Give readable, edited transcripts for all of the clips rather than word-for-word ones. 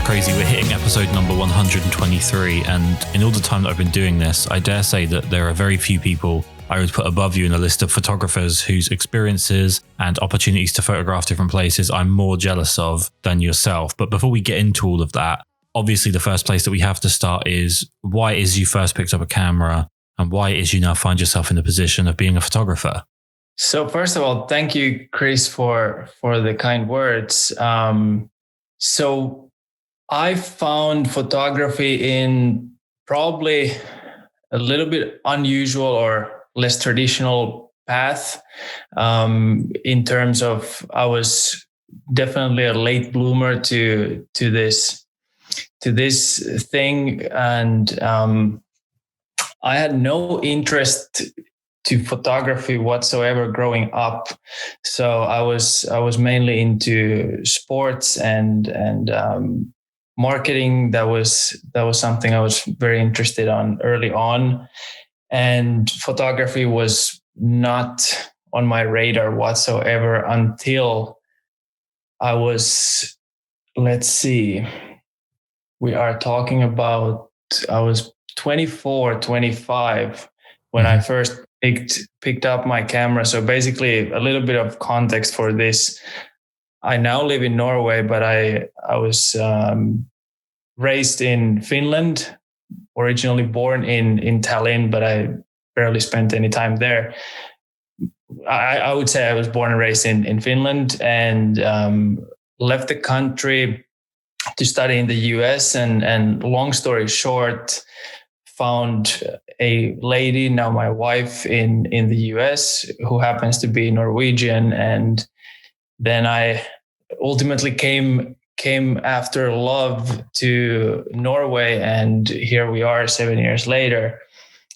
crazy. We're hitting episode number 123, and in all the time that I've been doing this, I dare say that there are very few people I would put above you in a list of photographers whose experiences and opportunities to photograph different places I'm more jealous of than yourself. But before we get into all of that, obviously the first place that we have to start is why it is you first picked up a camera and why it is you now find yourself in the position of being a photographer. So first of all, thank you, Kris, for the kind words. So I found photography in probably a little bit unusual or less traditional path. In terms of, I was definitely a late bloomer to this thing, and I had no interest to photography whatsoever growing up. So I was mainly into sports and marketing. That was something I was very interested on early on, and photography was not on my radar whatsoever until I was, let's see, we are talking about, I was 24, 25 when I first picked up my camera. So basically a little bit of context for this. I now live in Norway, but I was raised in Finland, originally born in Tallinn, but I barely spent any time there. I would say I was born and raised in Finland, and left the country to study in the US. And long story short, found a lady, now my wife, in the US, who happens to be Norwegian. And then I ultimately came after love to Norway, and here we are 7 years later.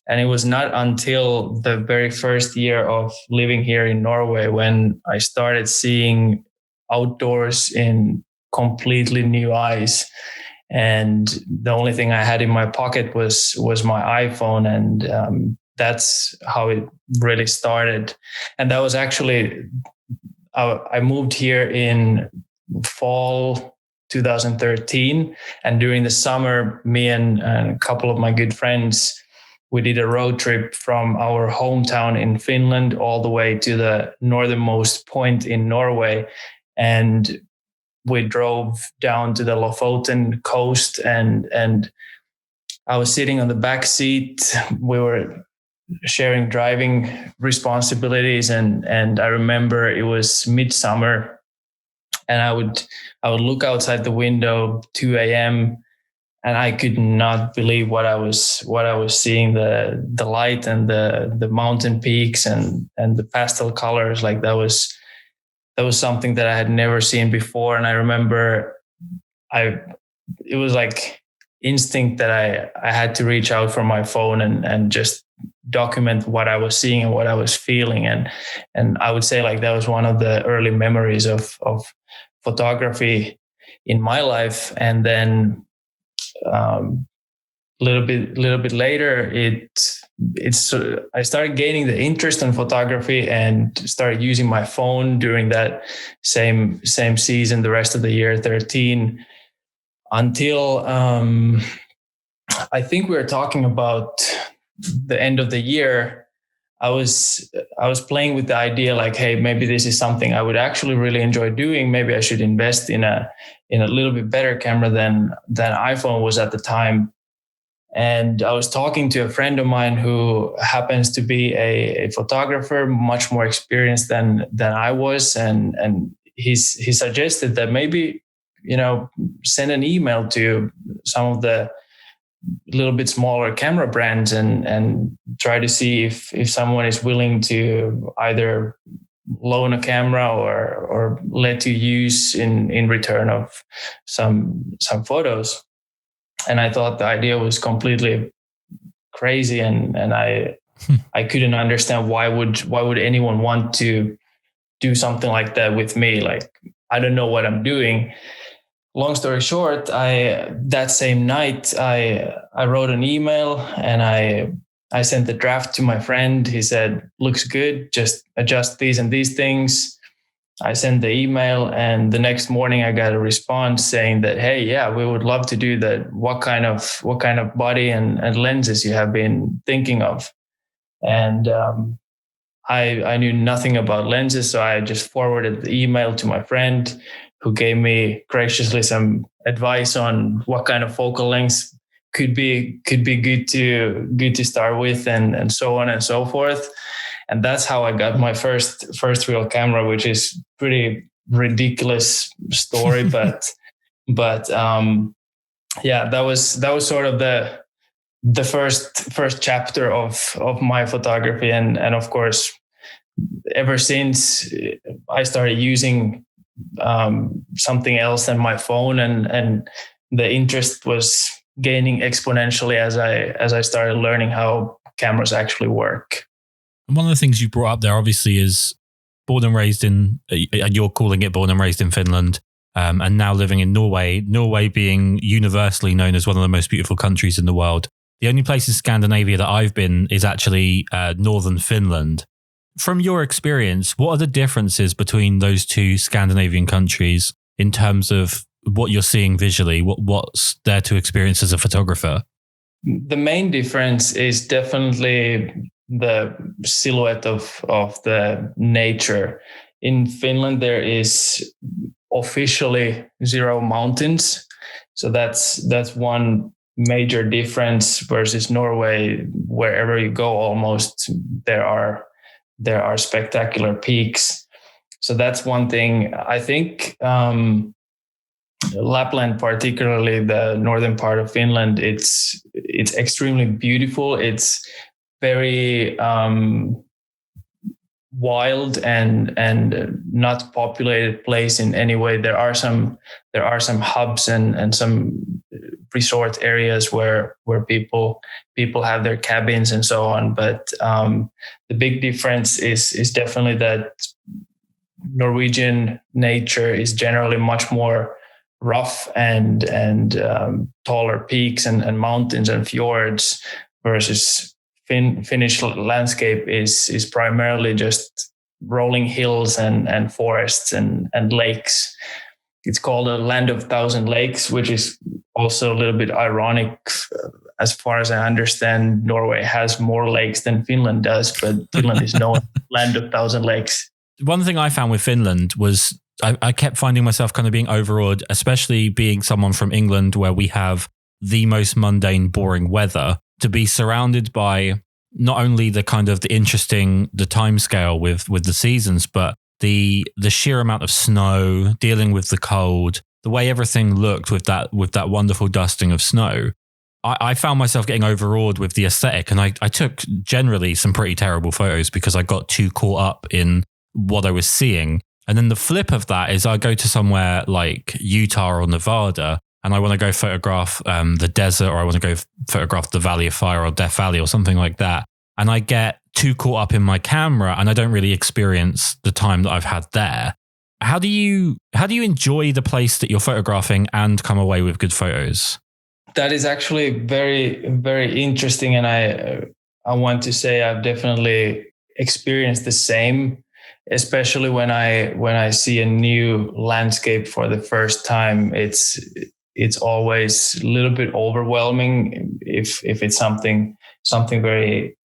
And it was not until the very first year of living here in Norway when I started seeing outdoors in completely new eyes. And the only thing I had in my pocket was my iPhone. And that's how it really started. And that was actually, I moved here in fall 2013. And during the summer, me and a couple of my good friends, we did a road trip from our hometown in Finland all the way to the northernmost point in Norway. And we drove down to the Lofoten coast, and I was sitting on the back seat. We were sharing driving responsibilities, and I remember it was midsummer, and I would look outside the window 2 a.m. and I could not believe what I was seeing, the light and the mountain peaks and the pastel colors. Like that was something that I had never seen before. And I remember it was like instinct that I had to reach out for my phone and just document what I was seeing and what I was feeling. And I would say like that was one of the early memories of photography in my life. And then a little bit later, I started gaining the interest in photography and started using my phone during that same season, the rest of the year 13, until I think we were talking about the end of the year. I was playing with the idea like, hey, maybe this is something I would actually really enjoy doing. Maybe I should invest in a little bit better camera than iPhone was at the time. And I was talking to a friend of mine who happens to be a photographer, much more experienced than I was. And he suggested that maybe, send an email to some of the little bit smaller camera brands and try to see if someone is willing to either loan a camera or let you use in return of some photos. And I thought the idea was completely crazy, and I couldn't understand why would anyone want to do something like that with me? Like, I don't know what I'm doing. Long story short, that same night I wrote an email and I sent the draft to my friend. He said, looks good, just adjust these and these things. I sent the email, and the next morning I got a response saying that, hey, yeah, we would love to do that. What kind of body and lenses you have been thinking of? And I knew nothing about lenses, so I just forwarded the email to my friend, who gave me graciously some advice on what kind of focal lengths could be good to start with, and so on and so forth. And that's how I got my first real camera, which is pretty ridiculous story, but yeah, that was sort of the first chapter of my photography, and of course, ever since I started using something else than my phone, and the interest was gaining exponentially as I started learning how cameras actually work. And one of the things you brought up there, obviously, is born and raised in, you're calling it born and raised in Finland, and now living in Norway. Norway being universally known as one of the most beautiful countries in the world. The only place in Scandinavia that I've been is actually northern Finland. From your experience, what are the differences between those two Scandinavian countries in terms of what you're seeing visually? What's there to experience as a photographer? The main difference is definitely the silhouette of the nature. In Finland, there is officially zero mountains. So that's one major difference versus Norway. Wherever you go, almost there are spectacular peaks. So that's one thing. I think Lapland, particularly the northern part of Finland, it's extremely beautiful. It's very wild and not populated place in any way. There are some hubs and some resort areas where people have their cabins and so on. But the big difference is definitely that Norwegian nature is generally much more rough and taller peaks and mountains and fjords, versus Finnish landscape is primarily just rolling hills and forests and lakes. It's called a land of thousand lakes, which is also a little bit ironic. As far as I understand, Norway has more lakes than Finland does, but Finland is known land of thousand lakes. One thing I found with Finland was I kept finding myself kind of being overawed, especially being someone from England where we have the most mundane, boring weather, to be surrounded by not only the kind of the time scale with the seasons, but the sheer amount of snow, dealing with the cold, the way everything looked with that wonderful dusting of snow. I found myself getting overawed with the aesthetic, and I took generally some pretty terrible photos because I got too caught up in what I was seeing. And then the flip of that is I go to somewhere like Utah or Nevada, and I want to go photograph the desert, or I want to go photograph the Valley of Fire or Death Valley or something like that. And I get too caught up in my camera, and I don't really experience the time that I've had there. How do you enjoy the place that you're photographing and come away with good photos? That is actually very, very interesting. And I want to say I've definitely experienced the same, especially when I see a new landscape for the first time. It's always a little bit overwhelming if it's something very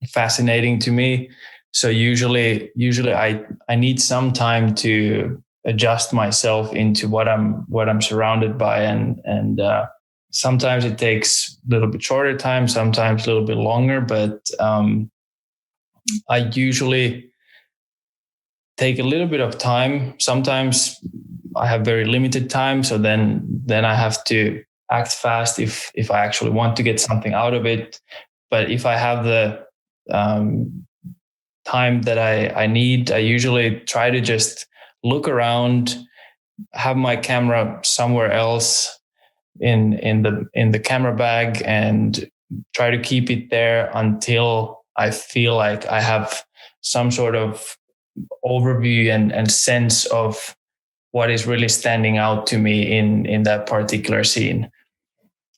fascinating to me. So usually I need some time to adjust myself into what I'm surrounded by, and sometimes it takes a little bit shorter time, sometimes a little bit longer, but I usually take a little bit of time. Sometimes I have very limited time, so then I have to act fast if I actually want to get something out of it. But if I have the time that I need, I usually try to just look around, have my camera somewhere else in the camera bag, and try to keep it there until I feel like I have some sort of overview and sense of what is really standing out to me in that particular scene.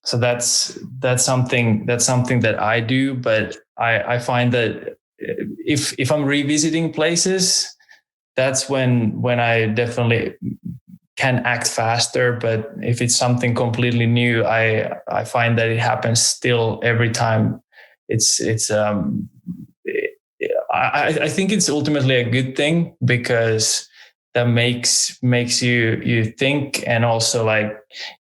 So that's something that I do, but I find that if I'm revisiting places, that's when I definitely can act faster. But if it's something completely new, I find that it happens still every time. I think it's ultimately a good thing, because that makes you think, and also like,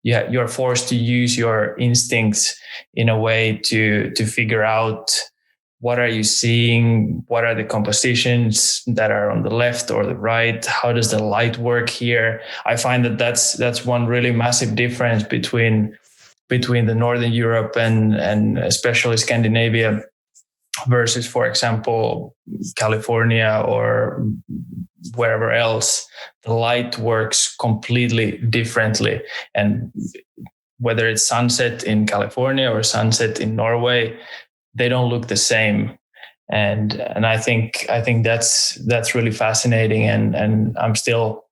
yeah, you're forced to use your instincts in a way to figure out what are you seeing, what are the compositions that are on the left or the right, how does the light work here. I find that that's one really massive difference between the Northern Europe and especially Scandinavia versus, for example, California or wherever else. The light works completely differently. And whether it's sunset in California or sunset in Norway, they don't look the same. And I think that's really fascinating. And I'm still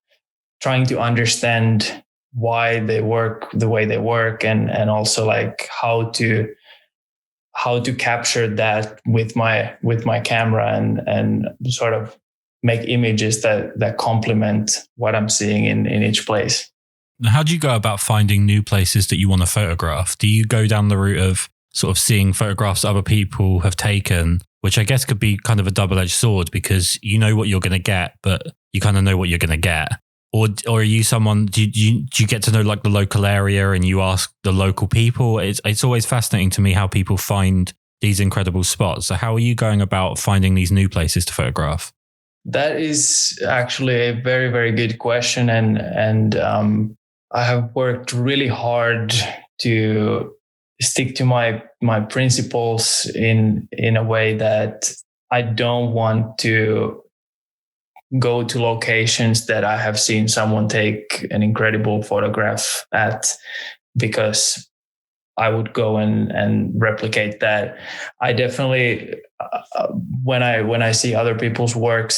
trying to understand why they work the way they work, and also like how to capture that with my camera, and sort of make images that complement what I'm seeing in each place. How do you go about finding new places that you want to photograph? Do you go down the route of sort of seeing photographs other people have taken, which I guess could be kind of a double-edged sword, because you know what you're going to get, but you kind of know what you're going to get? Or are you someone, do you get to know like the local area and you ask the local people? It's always fascinating to me how people find these incredible spots. So how are you going about finding these new places to photograph? That is actually a very, very good question. And I have worked really hard to stick to my principles in a way that I don't want to go to locations that I have seen someone take an incredible photograph at, because I would go and replicate that. I definitely, when I see other people's work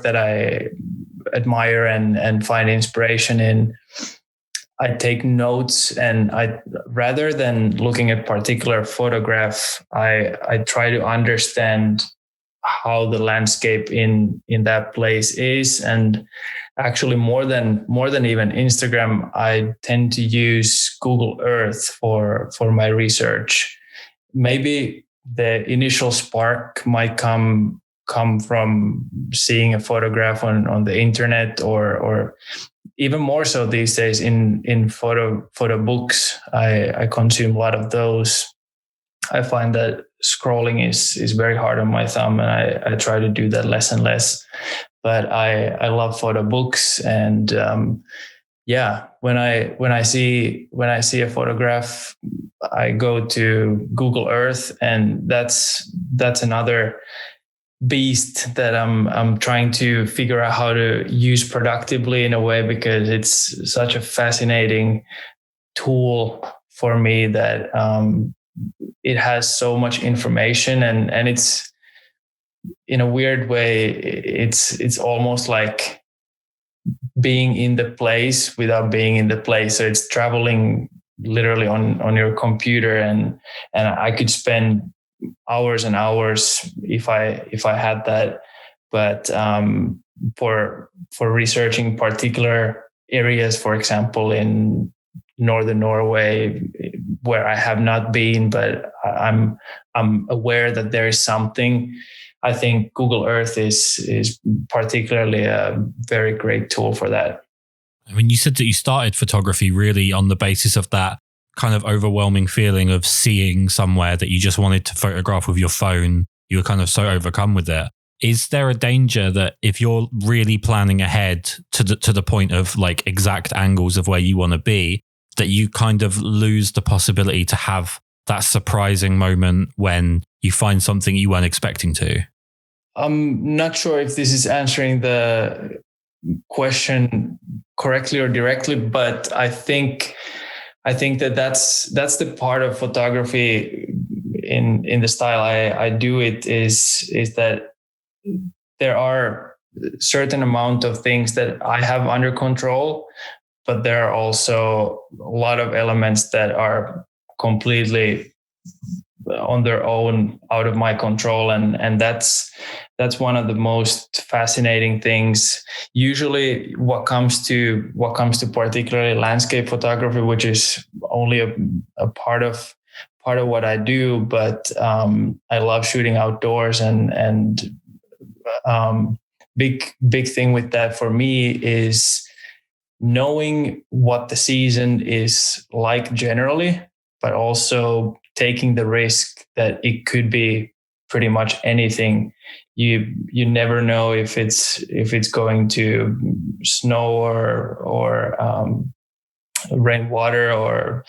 that I admire and find inspiration in, I take notes, and rather than looking at particular photograph, I try to understand how the landscape in that place is. And actually more than even Instagram, I tend to use Google Earth for my research. Maybe the initial spark might come from seeing a photograph on the internet, or even more so these days in photo books. I consume a lot of those. I find that scrolling is very hard on my thumb, and I try to do that less and less. But I love photo books, and when I see a photograph, I go to Google Earth, and that's another beast that I'm trying to figure out how to use productively in a way, because it's such a fascinating tool for me that it has so much information, and it's, in a weird way, it's almost like being in the place without being in the place. So it's traveling literally on your computer, and I could spend hours and hours if I had that. But for researching particular areas, for example, in northern Norway, where I have not been, but I'm aware that there is something, I think Google Earth is particularly a very great tool for that. I mean, you said that you started photography really on the basis of that kind of overwhelming feeling of seeing somewhere that you just wanted to photograph with your phone. You were kind of so overcome with it. Is there a danger that if you're really planning ahead to the point of like exact angles of where you want to be, that you kind of lose the possibility to have that surprising moment when you find something you weren't expecting to? I'm not sure if this is answering the question correctly or directly, but I think that's the part of photography in the style I do it is that there are certain amount of things that I have under control, but there are also a lot of elements that are completely on their own, out of my control, and that's one of the most fascinating things. Usually what comes to particularly landscape photography, which is only a part of what I do, but I love shooting outdoors, and big thing with that for me is knowing what the season is like generally, but also taking the risk that it could be pretty much anything. You never know if it's going to snow or rainwater, or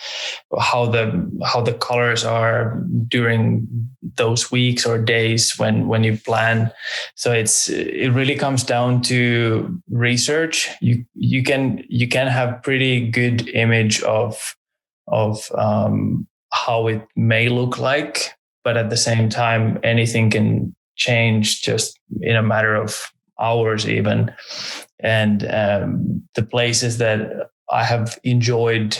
how the colors are during those weeks or days when you plan. So it really comes down to research. You can have pretty good image of how it may look like, but at the same time anything can change just in a matter of hours even. And the places that I have enjoyed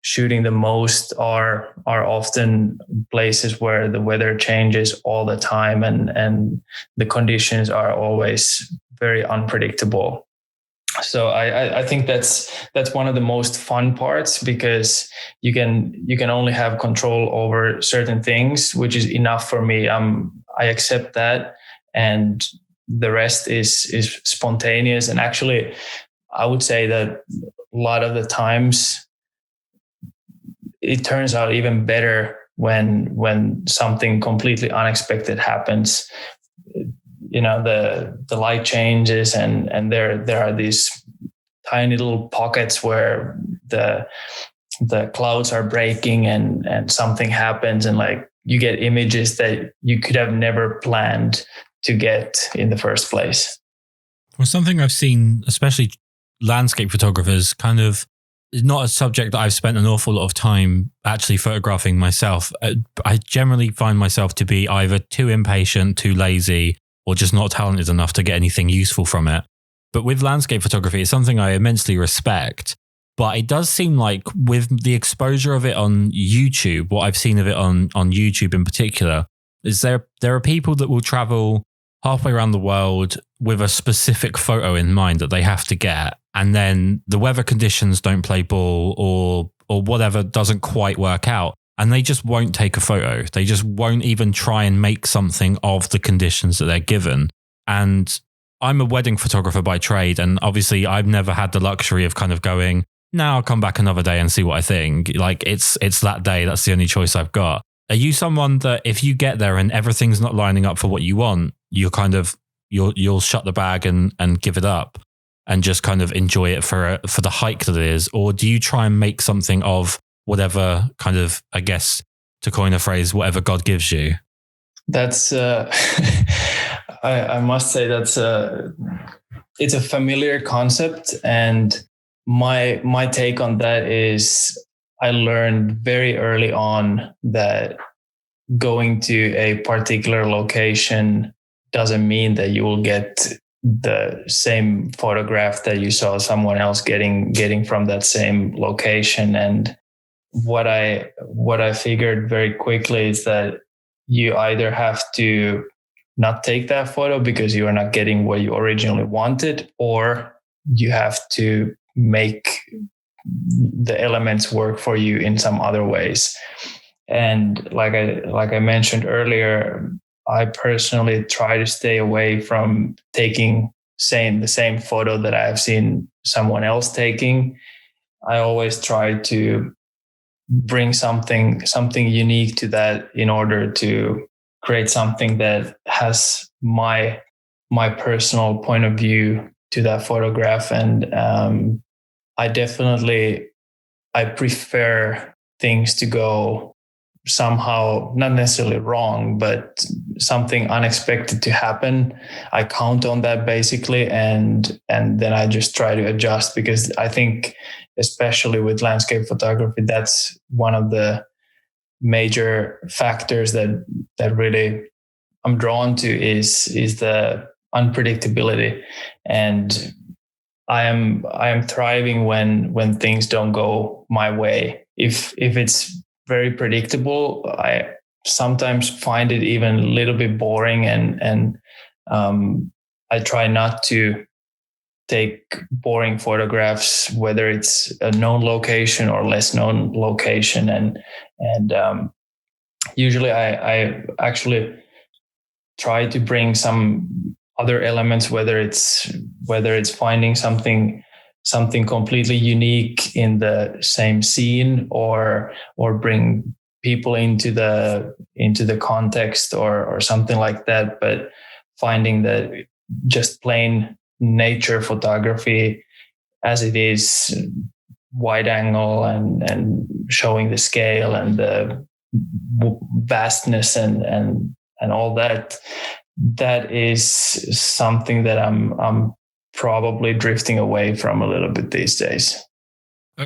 shooting the most are often places where the weather changes all the time, and the conditions are always very unpredictable. So I think that's one of the most fun parts, because you can only have control over certain things, which is enough for me. I accept that, and the rest is spontaneous. And actually, I would say that a lot of the times it turns out even better when something completely unexpected happens. The light changes, and there are these tiny little pockets where the clouds are breaking, and something happens, and like you get images that you could have never planned to get in the first place. Well, something I've seen, especially landscape photographers, kind of is not a subject that I've spent an awful lot of time actually photographing myself. I generally find myself to be either too impatient, too lazy, or just not talented enough to get anything useful from it. But with landscape photography, it's something I immensely respect. But it does seem like with the exposure of it on YouTube, what I've seen of it on YouTube in particular, is there are people that will travel halfway around the world with a specific photo in mind that they have to get, and then the weather conditions don't play ball, or whatever doesn't quite work out, and they just won't take a photo. They just won't even try and make something of the conditions that they're given. And I'm a wedding photographer by trade, and obviously I've never had the luxury of kind of going, now I'll come back another day and see what I think. Like it's that day, that's the only choice I've got. Are you someone that if you get there and everything's not lining up for what you want, you'll shut the bag and give it up and just kind of enjoy it for the hike that it is? Or do you try and make something of whatever kind of, I guess, to coin a phrase, whatever God gives you? That's I must say it's a familiar concept, and my take on that is I learned very early on that going to a particular location doesn't mean that you will get the same photograph that you saw someone else getting from that same location. And what I figured very quickly is that you either have to not take that photo because you are not getting what you originally wanted, or you have to make the elements work for you in some other ways. And like I mentioned earlier, I personally try to stay away from taking the same photo that I have seen someone else taking. I always try to bring something unique to that in order to create something that has my personal point of view to that photograph. And I prefer things to go somehow, not necessarily wrong, but something unexpected to happen. I count on that basically, and then I just try to adjust, because I think especially with landscape photography, that's one of the major factors that really I'm drawn to is the unpredictability. And I am thriving when things don't go my way. If it's very predictable, sometimes find it even a little bit boring, and I try not to take boring photographs, whether it's a known location or less known location. And usually I actually try to bring some other elements, whether it's finding something completely unique in the same scene, or bring people into the context, or something like that. But finding that just plain nature photography as it is, wide angle and showing the scale and the vastness and all that, that is something that I'm probably drifting away from a little bit these days.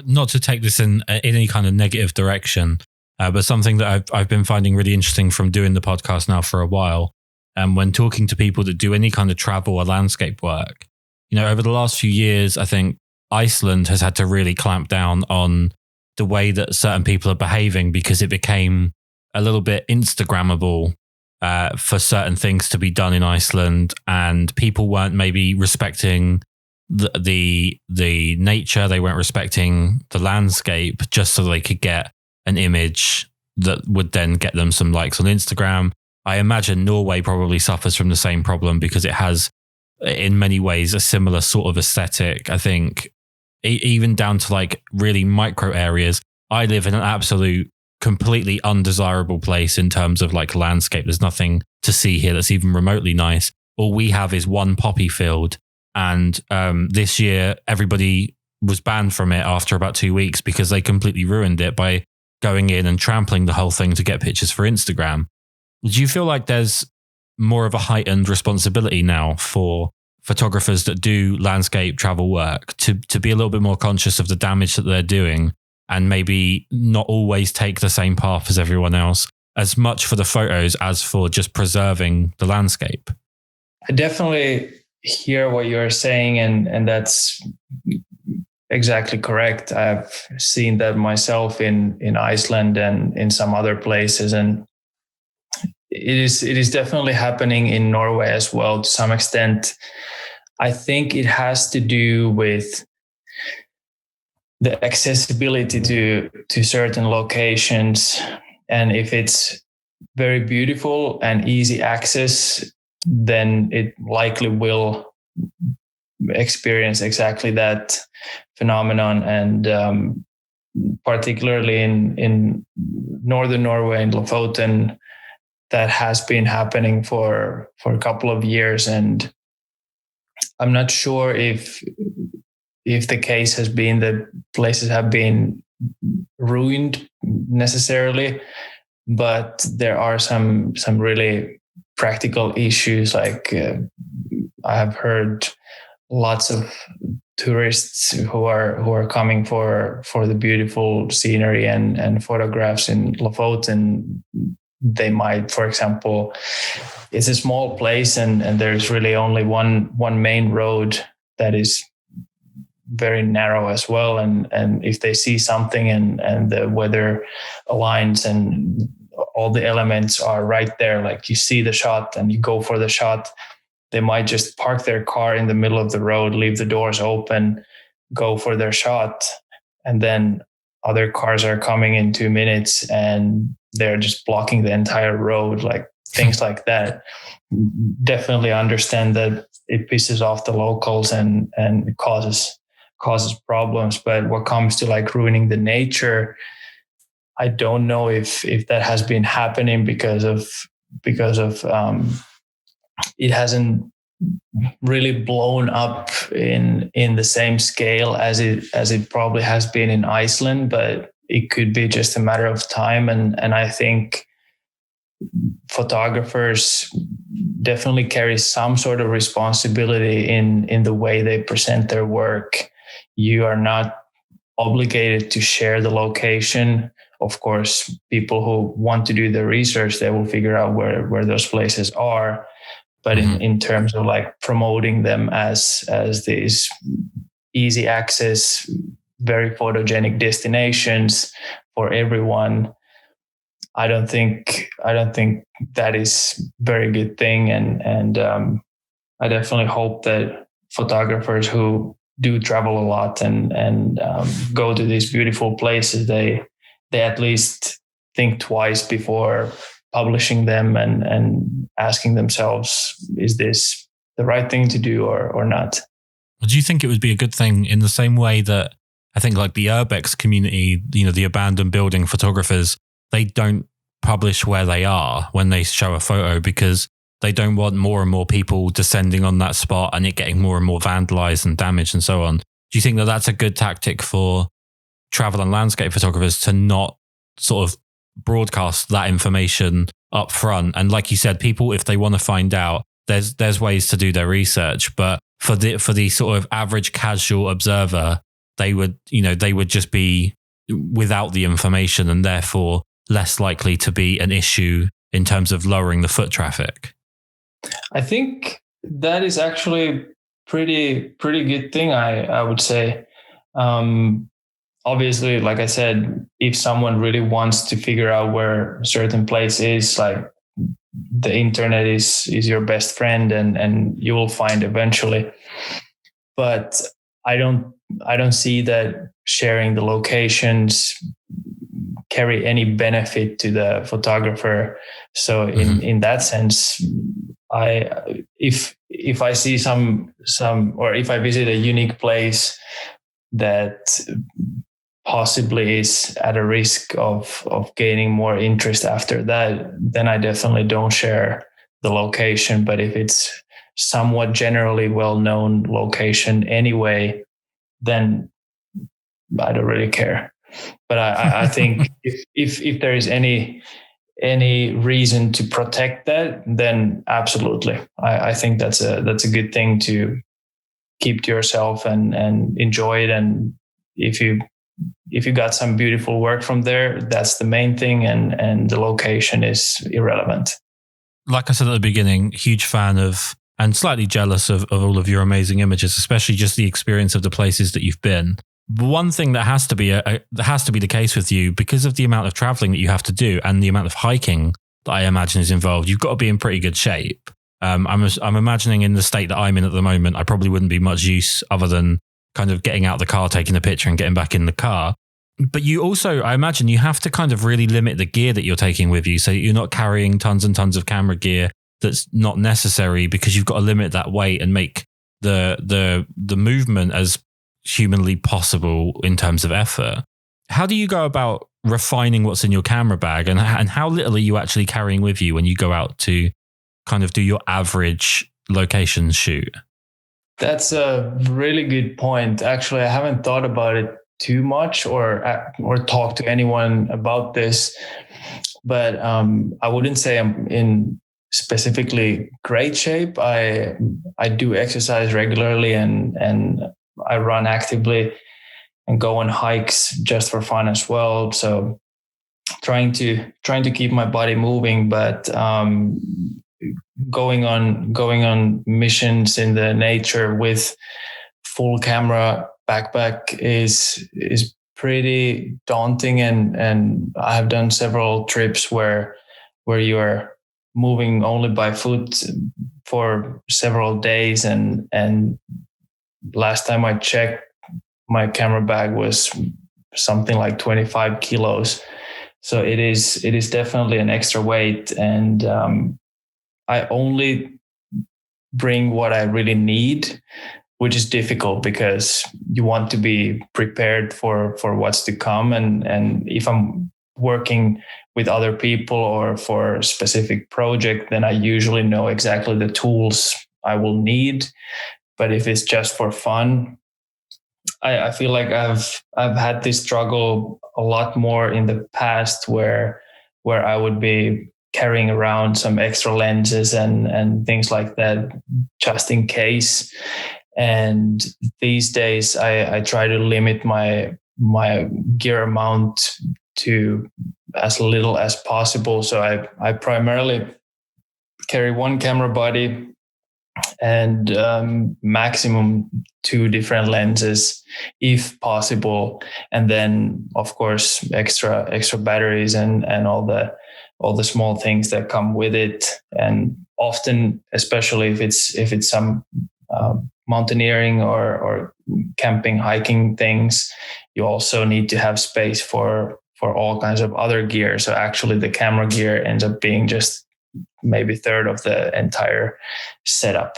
Not to take this in any kind of negative direction, but something that I've been finding really interesting from doing the podcast now for a while, and when talking to people that do any kind of travel or landscape work, over the last few years, I think Iceland has had to really clamp down on the way that certain people are behaving, because it became a little bit Instagrammable for certain things to be done in Iceland, and people weren't maybe respecting the nature, they weren't respecting the landscape, just so they could get an image that would then get them some likes on Instagram. I imagine Norway probably suffers from the same problem, because it has, in many ways, a similar sort of aesthetic. I think even down to like really micro areas. I live in an absolute completely undesirable place in terms of like landscape. There's nothing to see here that's even remotely nice. All we have is one poppy field. And this year, everybody was banned from it after about 2 weeks, because they completely ruined it by going in and trampling the whole thing to get pictures for Instagram. Do you feel like there's more of a heightened responsibility now for photographers that do landscape travel work to be a little bit more conscious of the damage that they're doing, and maybe not always take the same path as everyone else, as much for the photos as for just preserving the landscape? I definitely hear what you're saying, and that's exactly correct. I've seen that myself in Iceland and in some other places, and it is definitely happening in Norway as well to some extent. I think it has to do with the accessibility to certain locations, and if it's very beautiful and easy access, then it likely will experience exactly that phenomenon. And particularly in northern Norway and Lofoten, that has been happening for a couple of years. And I'm not sure if the case has been that places have been ruined necessarily, but there are some really practical issues. Like I have heard lots of tourists who are coming for the beautiful scenery and photographs in Lofoten. They might, for example, it's a small place and there's really only one main road that is very narrow as well. And if they see something and the weather aligns and all the elements are right there, like you see the shot and you go for the shot, they might just park their car in the middle of the road, leave the doors open, go for their shot. And then other cars are coming in 2 minutes and they're just blocking the entire road, like things like that. Definitely understand that it pisses off the locals and it causes problems. But what comes to like ruining the nature, I don't know if that has been happening because of it hasn't really blown up in the same scale as it probably has been in Iceland, but it could be just a matter of time. And I think photographers definitely carry some sort of responsibility in the way they present their work. You are not obligated to share the location. Of course, people who want to do the research, they will figure out where those places are. But in terms of like promoting them as these easy access, very photogenic destinations for everyone, I don't think that is very good thing. And I definitely hope that photographers who do travel a lot and go to these beautiful places, they at least think twice before publishing them and asking themselves, is this the right thing to do or not? Do you think it would be a good thing in the same way that I think like the urbex community, the abandoned building photographers, they don't publish where they are when they show a photo because they don't want more and more people descending on that spot and it getting more and more vandalized and damaged and so on. Do you think that that's a good tactic for travel and landscape photographers to not sort of broadcast that information up front? And like you said, people, if they want to find out, there's ways to do their research, but for the sort of average casual observer, they would just be without the information and therefore less likely to be an issue in terms of lowering the foot traffic. I think that is actually pretty good thing, I would say. Obviously, like I said, if someone really wants to figure out where a certain place is, like the internet is your best friend and you will find eventually. But I don't see that sharing the locations carry any benefit to the photographer. So in that sense, if I see some or if I visit a unique place that possibly is at a risk of gaining more interest after that, then I definitely don't share the location. But if it's somewhat generally well-known location anyway, then I don't really care. But I think if there is any reason to protect that, then absolutely. I think that's a good thing to keep to yourself and enjoy it. And if you got some beautiful work from there, that's the main thing, and the location is irrelevant. Like I said at the beginning, huge fan of and slightly jealous of all of your amazing images, especially just the experience of the places that you've been. One thing that has to be the case with you, because of the amount of traveling that you have to do and the amount of hiking that I imagine is involved, you've got to be in pretty good shape. I'm imagining in the state that I'm in at the moment, I probably wouldn't be much use other than kind of getting out of the car, taking a picture and getting back in the car. But you also, I imagine you have to kind of really limit the gear that you're taking with you, so you're not carrying tons and tons of camera gear that's not necessary, because you've got to limit that weight and make the movement as humanly possible in terms of effort. How do you go about refining what's in your camera bag, and how little are you actually carrying with you when you go out to kind of do your average location shoot? That's a really good point. Actually, I haven't thought about it too much or talked to anyone about this, but I wouldn't say I'm in specifically great shape. I do exercise regularly and I run actively and go on hikes just for fun as well. So trying to keep my body moving, but going on missions in the nature with full camera backpack is pretty daunting, and I have done several trips where you're moving only by foot for several days, and last time I checked, my camera bag was something like 25 kilos. So it is definitely an extra weight, and I only bring what I really need, which is difficult because you want to be prepared for what's to come. And if I'm working with other people or for a specific project, then I usually know exactly the tools I will need. But if it's just for fun, I feel like I've had this struggle a lot more in the past where I would be carrying around some extra lenses and things like that just in case. And these days I try to limit my gear amount to as little as possible. So I primarily carry one camera body and maximum 2 different lenses if possible, and then of course extra batteries and all the small things that come with it. And often, especially if it's some mountaineering or camping, hiking things, you also need to have space for all kinds of other gear. So actually the camera gear ends up being just maybe third of the entire setup.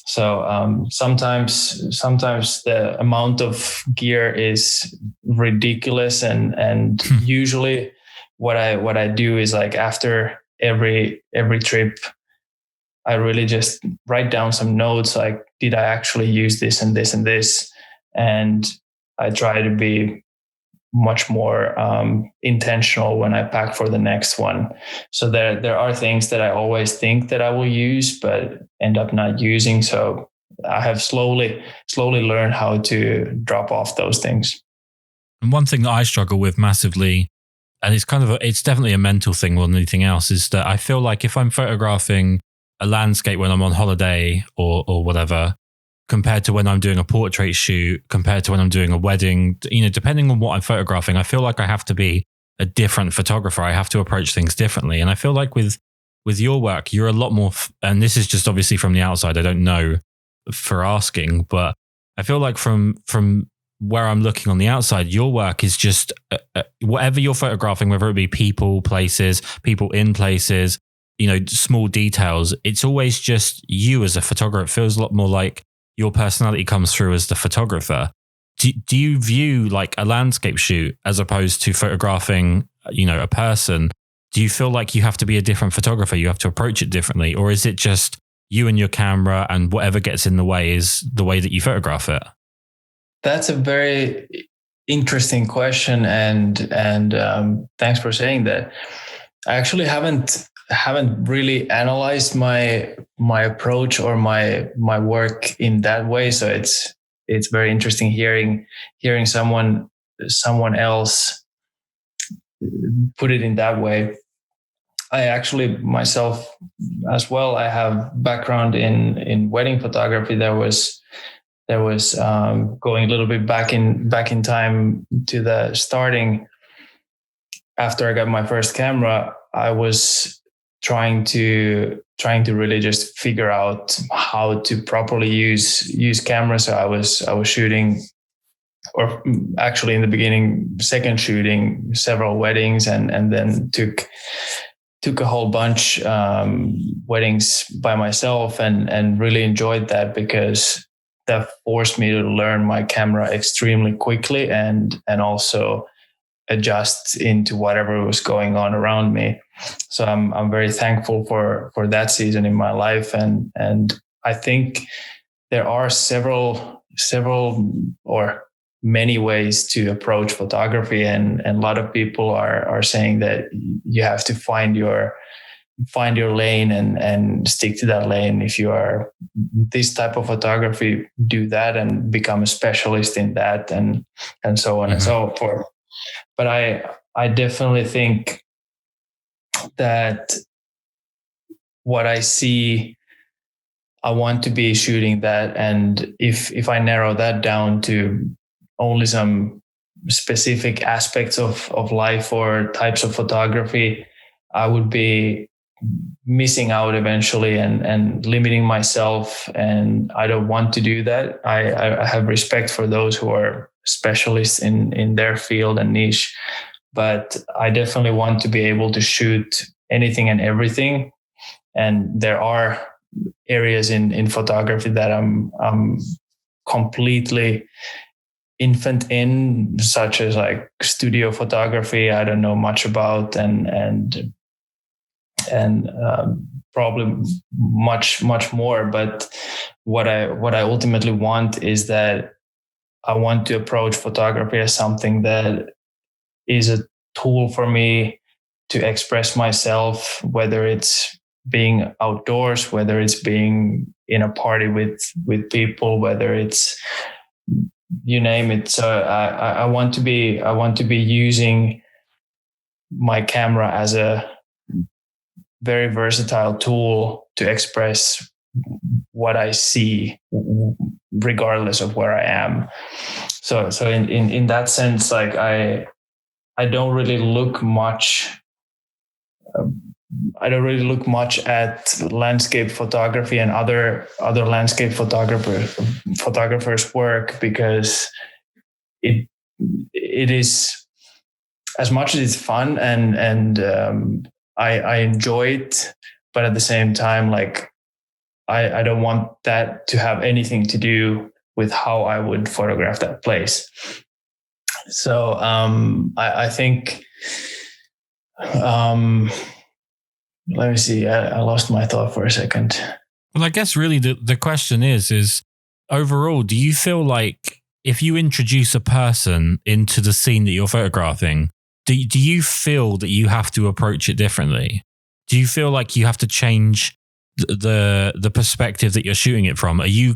So sometimes the amount of gear is ridiculous, and usually what I do is, like, after every trip, I really just write down some notes, like, did I actually use this and this and this? And I try to be much more intentional when I pack for the next one. So there are things that I always think that I will use, but end up not using. So I have slowly learned how to drop off those things. And one thing that I struggle with massively, and it's definitely a mental thing more than anything else, is that I feel like if I'm photographing a landscape when I'm on holiday or whatever, compared to when I'm doing a portrait shoot, compared to when I'm doing a wedding, depending on what I'm photographing, I feel like I have to be a different photographer. I have to approach things differently. And I feel like with your work, you're a lot more, and this is just obviously from the outside, I don't know for asking, but I feel like from where I'm looking on the outside, your work is just whatever you're photographing, whether it be people, places, people in places, small details, it's always just you as a photographer. It feels a lot more like your personality comes through as the photographer. Do you view like a landscape shoot as opposed to photographing, a person? Do you feel like you have to be a different photographer? You have to approach it differently? Or is it just you and your camera, and whatever gets in the way is the way that you photograph it? That's a very interesting question. And thanks for saying that. I actually haven't really analyzed my approach or my work in that way. So it's very interesting hearing someone else put it in that way. I actually myself as well, I have background in wedding photography. There was going a little bit back in time to the starting. After I got my first camera, I was trying to really just figure out how to properly use camera. So I was shooting, or actually in the beginning, second shooting several weddings, and then took a whole bunch weddings by myself, and really enjoyed that, because that forced me to learn my camera extremely quickly and also adjust into whatever was going on around me. So I'm very thankful for that season in my life. And I think there are several or many ways to approach photography. And a lot of people are saying that you have to find your lane and stick to that lane. If you are this type of photography, do that and become a specialist in that, and so on and so forth. But I definitely think that what I see, I want to be shooting that. And if I narrow that down to only some specific aspects of life or types of photography, I would be missing out eventually and limiting myself. And I don't want to do that. I have respect for those who are specialists in their field and niche, but I definitely want to be able to shoot anything and everything. And there are areas in photography that I'm completely infant in, such as like studio photography. I don't know much about, and probably much more. But what I ultimately want is that I want to approach photography as something that is a tool for me to express myself, whether it's being outdoors, whether it's being in a party with people, whether it's, you name it. So I want to be using my camera as a very versatile tool to express what I see, regardless of where I am. So in that sense, like I don't really look much. I don't really look much at landscape photography and other landscape photographers' work, because it is, as much as it's fun and I enjoy it, but at the same time, like I don't want that to have anything to do with how I would photograph that place. So I think. Let me see. I lost my thought for a second. Well, I guess really the question is overall, do you feel like if you introduce a person into the scene that you're photographing, do you feel that you have to approach it differently? Do you feel like you have to change the perspective that you're shooting it from? Are you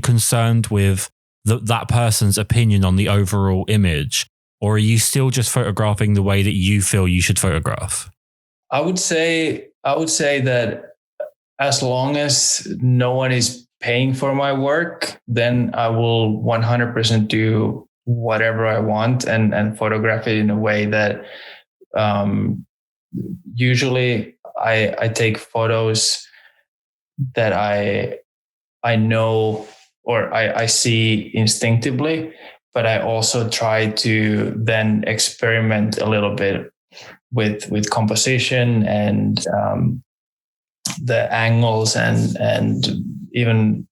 concerned with that person's opinion on the overall image, or are you still just photographing the way that you feel you should photograph? I would say that as long as no one is paying for my work, then I will 100% do whatever I want and photograph it in a way that usually I take photos that I know or I see instinctively, but I also try to then experiment a little bit with composition and the angles and even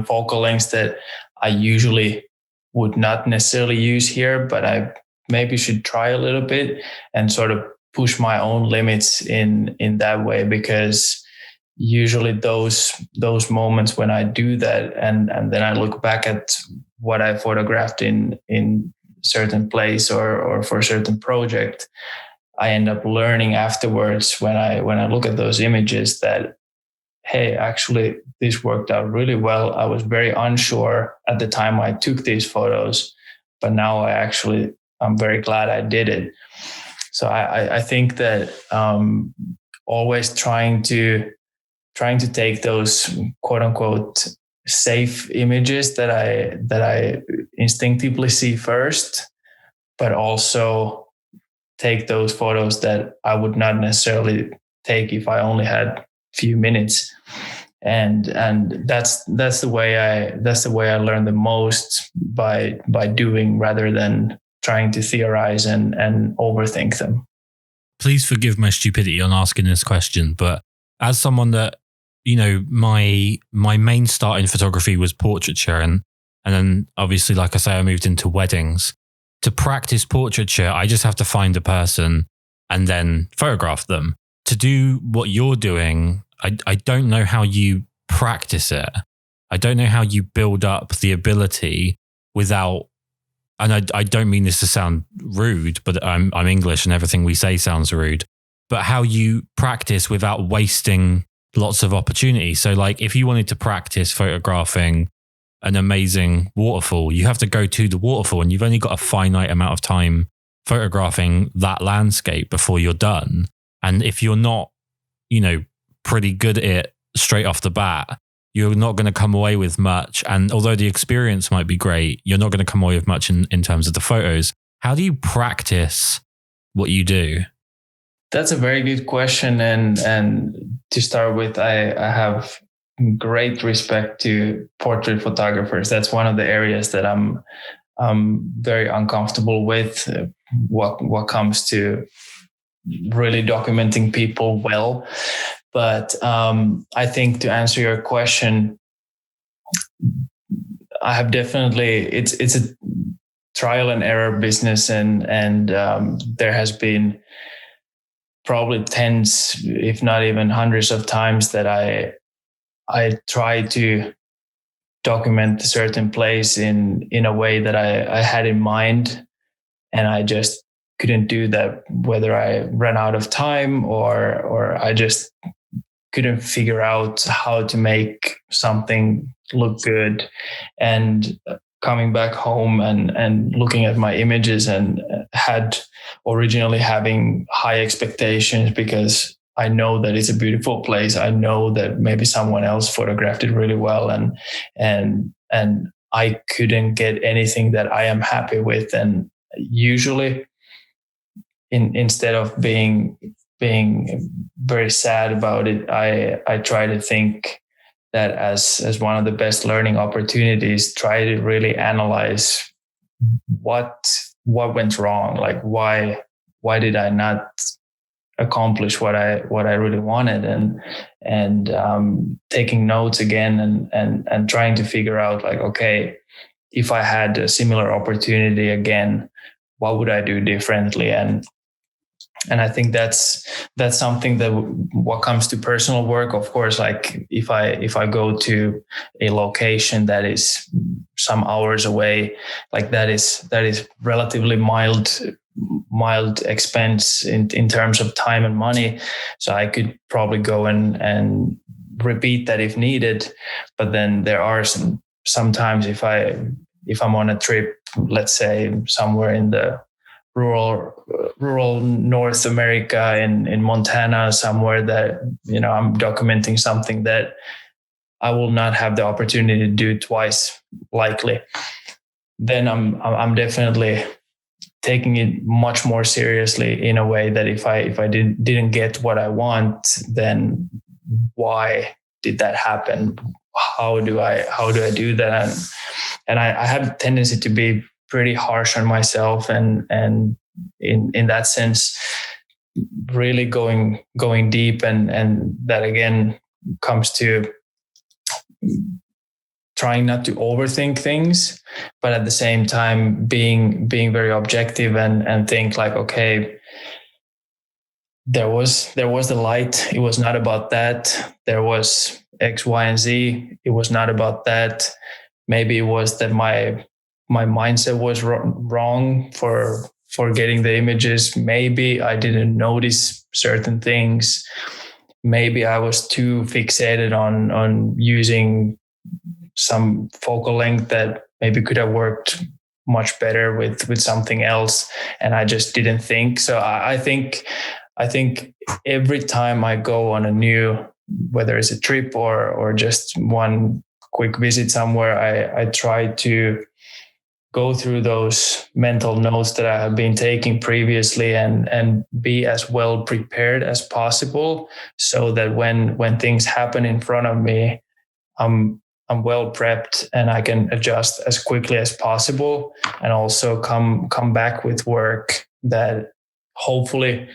focal lengths that I usually would not necessarily use here, but I maybe should try a little bit and sort of push my own limits in that way, because usually those moments when I do that and then I look back at what I photographed in certain place or for a certain project, I end up learning afterwards when I look at those images that, hey, actually this worked out really well. I was very unsure at the time I took these photos, but now I'm very glad I did it. So I think that always trying to take those quote unquote safe images that I instinctively see first, but also take those photos that I would not necessarily take if I only had a few minutes. And that's the way I learn the most by doing, rather than trying to theorize and overthink them. Please forgive my stupidity on asking this question, but as someone that, my main start in photography was portraiture, and then obviously, like I say, I moved into weddings. To practice portraiture, I just have to find a person and then photograph them. To do what you're doing, I don't know how you practice it. I don't know how you build up the ability without, and I don't mean this to sound rude, but I'm English and everything we say sounds rude, but how you practice without wasting lots of opportunity. So like if you wanted to practice photographing an amazing waterfall, you have to go to the waterfall and you've only got a finite amount of time photographing that landscape before you're done. And if you're not, pretty good at it straight off the bat, you're not going to come away with much. And although the experience might be great, you're not going to come away with much in terms of the photos. How do you practice what you do? That's a very good question. And to start with, I have great respect to portrait photographers. That's one of the areas that I'm very uncomfortable with, what comes to really documenting people well. But I think to answer your question, I have definitely, it's a trial and error business, and there has been probably tens, if not even hundreds of times that I try to document a certain place in a way that I had in mind, and I just couldn't do that, whether I ran out of time or I just couldn't figure out how to make something look good. And coming back home and looking at my images and had originally having high expectations because I know that it's a beautiful place. I know that maybe someone else photographed it really well, and I couldn't get anything that I am happy with. And usually, instead of being very sad about it, I try to think that as one of the best learning opportunities, try to really analyze what went wrong, like why did I not accomplish what I really wanted, and taking notes again, and trying to figure out, like, okay, if I had a similar opportunity again, what would I do differently? And I think that's something that what comes to personal work, of course, like if I go to a location that is some hours away, like that is relatively mild expense in terms of time and money. So I could probably go and repeat that if needed. But then there are sometimes if I'm on a trip, let's say somewhere in the rural North America, in Montana, somewhere that, I'm documenting something that I will not have the opportunity to do twice, likely, then I'm definitely taking it much more seriously, in a way that if I didn't get what I want, then why did that happen? How do I do that? And I have a tendency to be pretty harsh on myself, and in that sense, really going deep, and that again comes to trying not to overthink things, but at the same time being very objective, and think like, okay, there was the light. It was not about that. There was X, Y, and Z. It was not about that. Maybe it was that my mindset was wrong for getting the images. Maybe I didn't notice certain things. Maybe I was too fixated on using some focal length that maybe could have worked much better with something else, and I just didn't think. So I think every time I go on a new, whether it's a trip or just one quick visit somewhere, I try to go through those mental notes that I have been taking previously, and be as well prepared as possible, so that when things happen in front of me, I'm well prepped and I can adjust as quickly as possible, and also come back with work that hopefully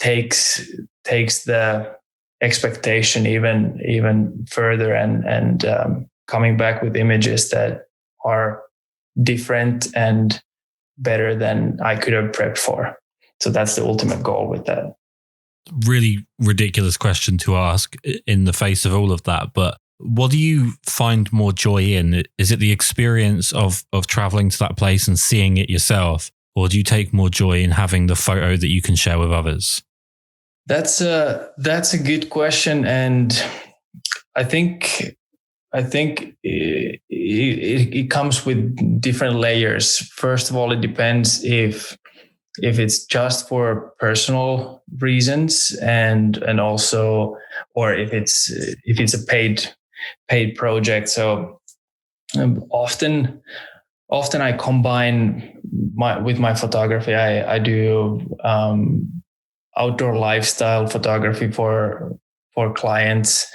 takes the expectation even further, and coming back with images that are different and better than I could have prepped for. So that's the ultimate goal with that. Really ridiculous question to ask in the face of all of that, but what do you find more joy in? Is it the experience of traveling to that place and seeing it yourself, or do you take more joy in having the photo that you can share with others? That's a good question, and I think it comes with different layers. First of all, it depends if it's just for personal reasons, and also, or if it's a paid project. So often I combine with my photography. I do outdoor lifestyle photography for clients,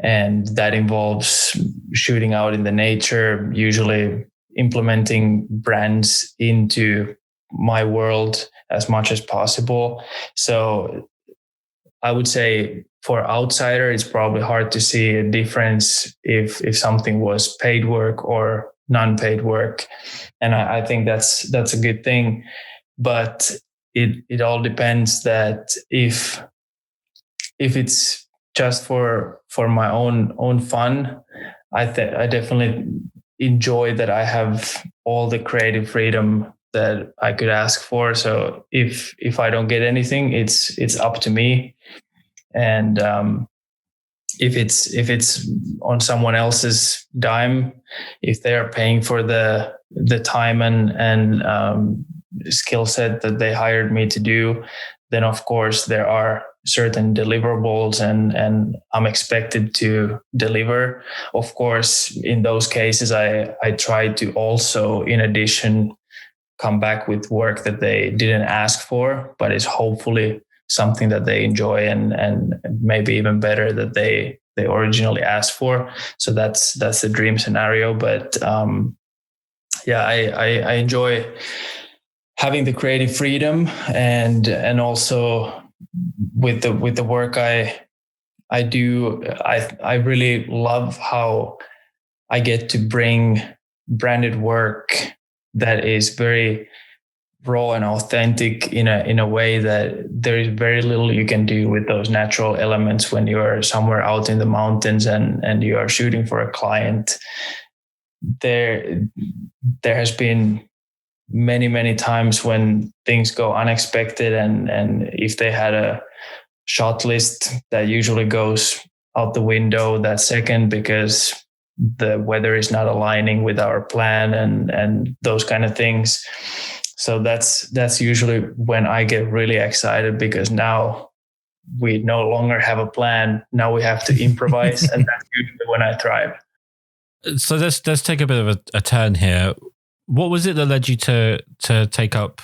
and that involves shooting out in the nature, usually implementing brands into my world as much as possible. So I would say for outsider, it's probably hard to see a difference if something was paid work or non-paid work. And I think that's a good thing. But it all depends that if it's just for my own fun, I definitely enjoy that I have all the creative freedom that I could ask for. So if I don't get anything, it's up to me. And if it's on someone else's dime, if they're paying for the time and skill set that they hired me to do, then of course there are certain deliverables and I'm expected to deliver. Of course, in those cases, I try to also, in addition, come back with work that they didn't ask for, but is hopefully something that they enjoy and maybe even better that they originally asked for. So that's the dream scenario. But I enjoy having the creative freedom and also with the work I do. I really love how I get to bring branded work that is very raw and authentic in a way that there is very little you can do with those natural elements when you are somewhere out in the mountains and you are shooting for a client. There has been many times when things go unexpected and if they had a shot list that usually goes out the window that second because the weather is not aligning with our plan and those kind of things. So that's usually when I get really excited because now we no longer have a plan. Now we have to improvise and that's usually when I thrive. So let's take a bit of a turn here. What was it that led you to take up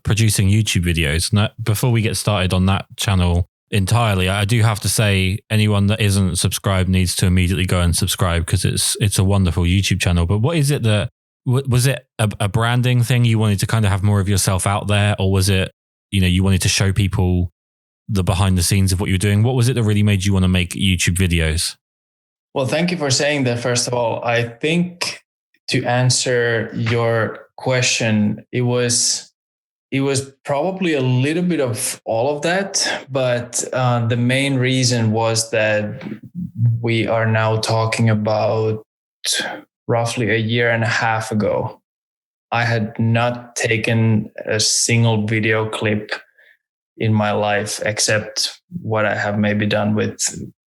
producing YouTube videos? Now, before we get started on that channel entirely, I do have to say anyone that isn't subscribed needs to immediately go and subscribe because it's a wonderful YouTube channel. But what is it that was it a branding thing? You wanted to kind of have more of yourself out there, or was it you wanted to show people the behind the scenes of what you're doing? What was it that really made you want to make YouTube videos? Well, thank you for saying that. First of all, I think to answer your question, it was probably a little bit of all of that, but the main reason was that we are now talking about roughly a year and a half ago. I had not taken a single video clip in my life except what I have maybe done with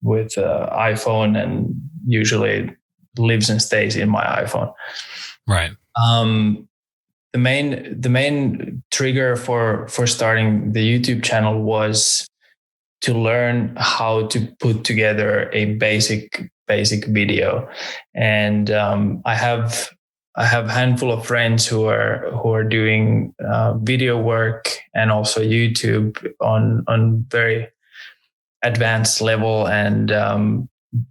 iPhone, and usually lives and stays in my iPhone. Right. The main trigger for starting the YouTube channel was to learn how to put together a basic video, and I have a handful of friends who are doing video work and also YouTube on very advanced level, and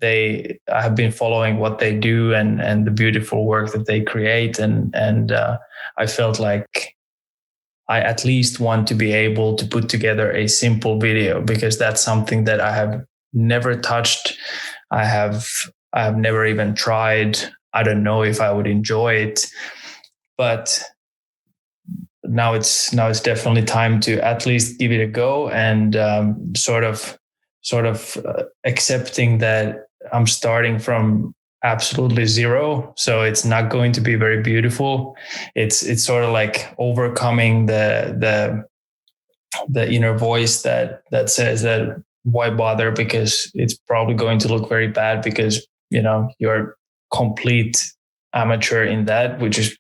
I have been following what they do and the beautiful work that they create, and I felt like I at least want to be able to put together a simple video because that's something that I have never touched. I have never even tried. I don't know if I would enjoy it, but now it's definitely time to at least give it a go and sort of accepting that I'm starting from absolutely zero. So it's not going to be very beautiful. It's sort of like overcoming the inner voice that says that why bother, because it's probably going to look very bad because you're complete amateur in that, which is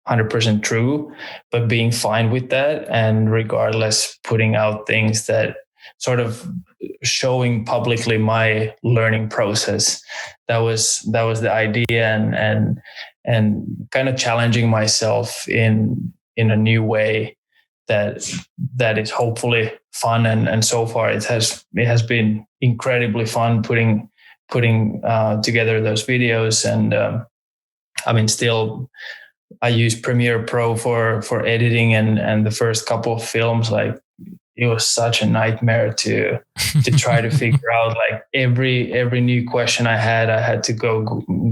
100% true, but being fine with that and regardless putting out things that sort of showing publicly my learning process. That was the idea, and kind of challenging myself in a new way that is hopefully fun. And so far it has been incredibly fun putting together those videos. And still I use Premiere Pro for editing and the first couple of films, like it was such a nightmare to try to figure out like every new question I had to go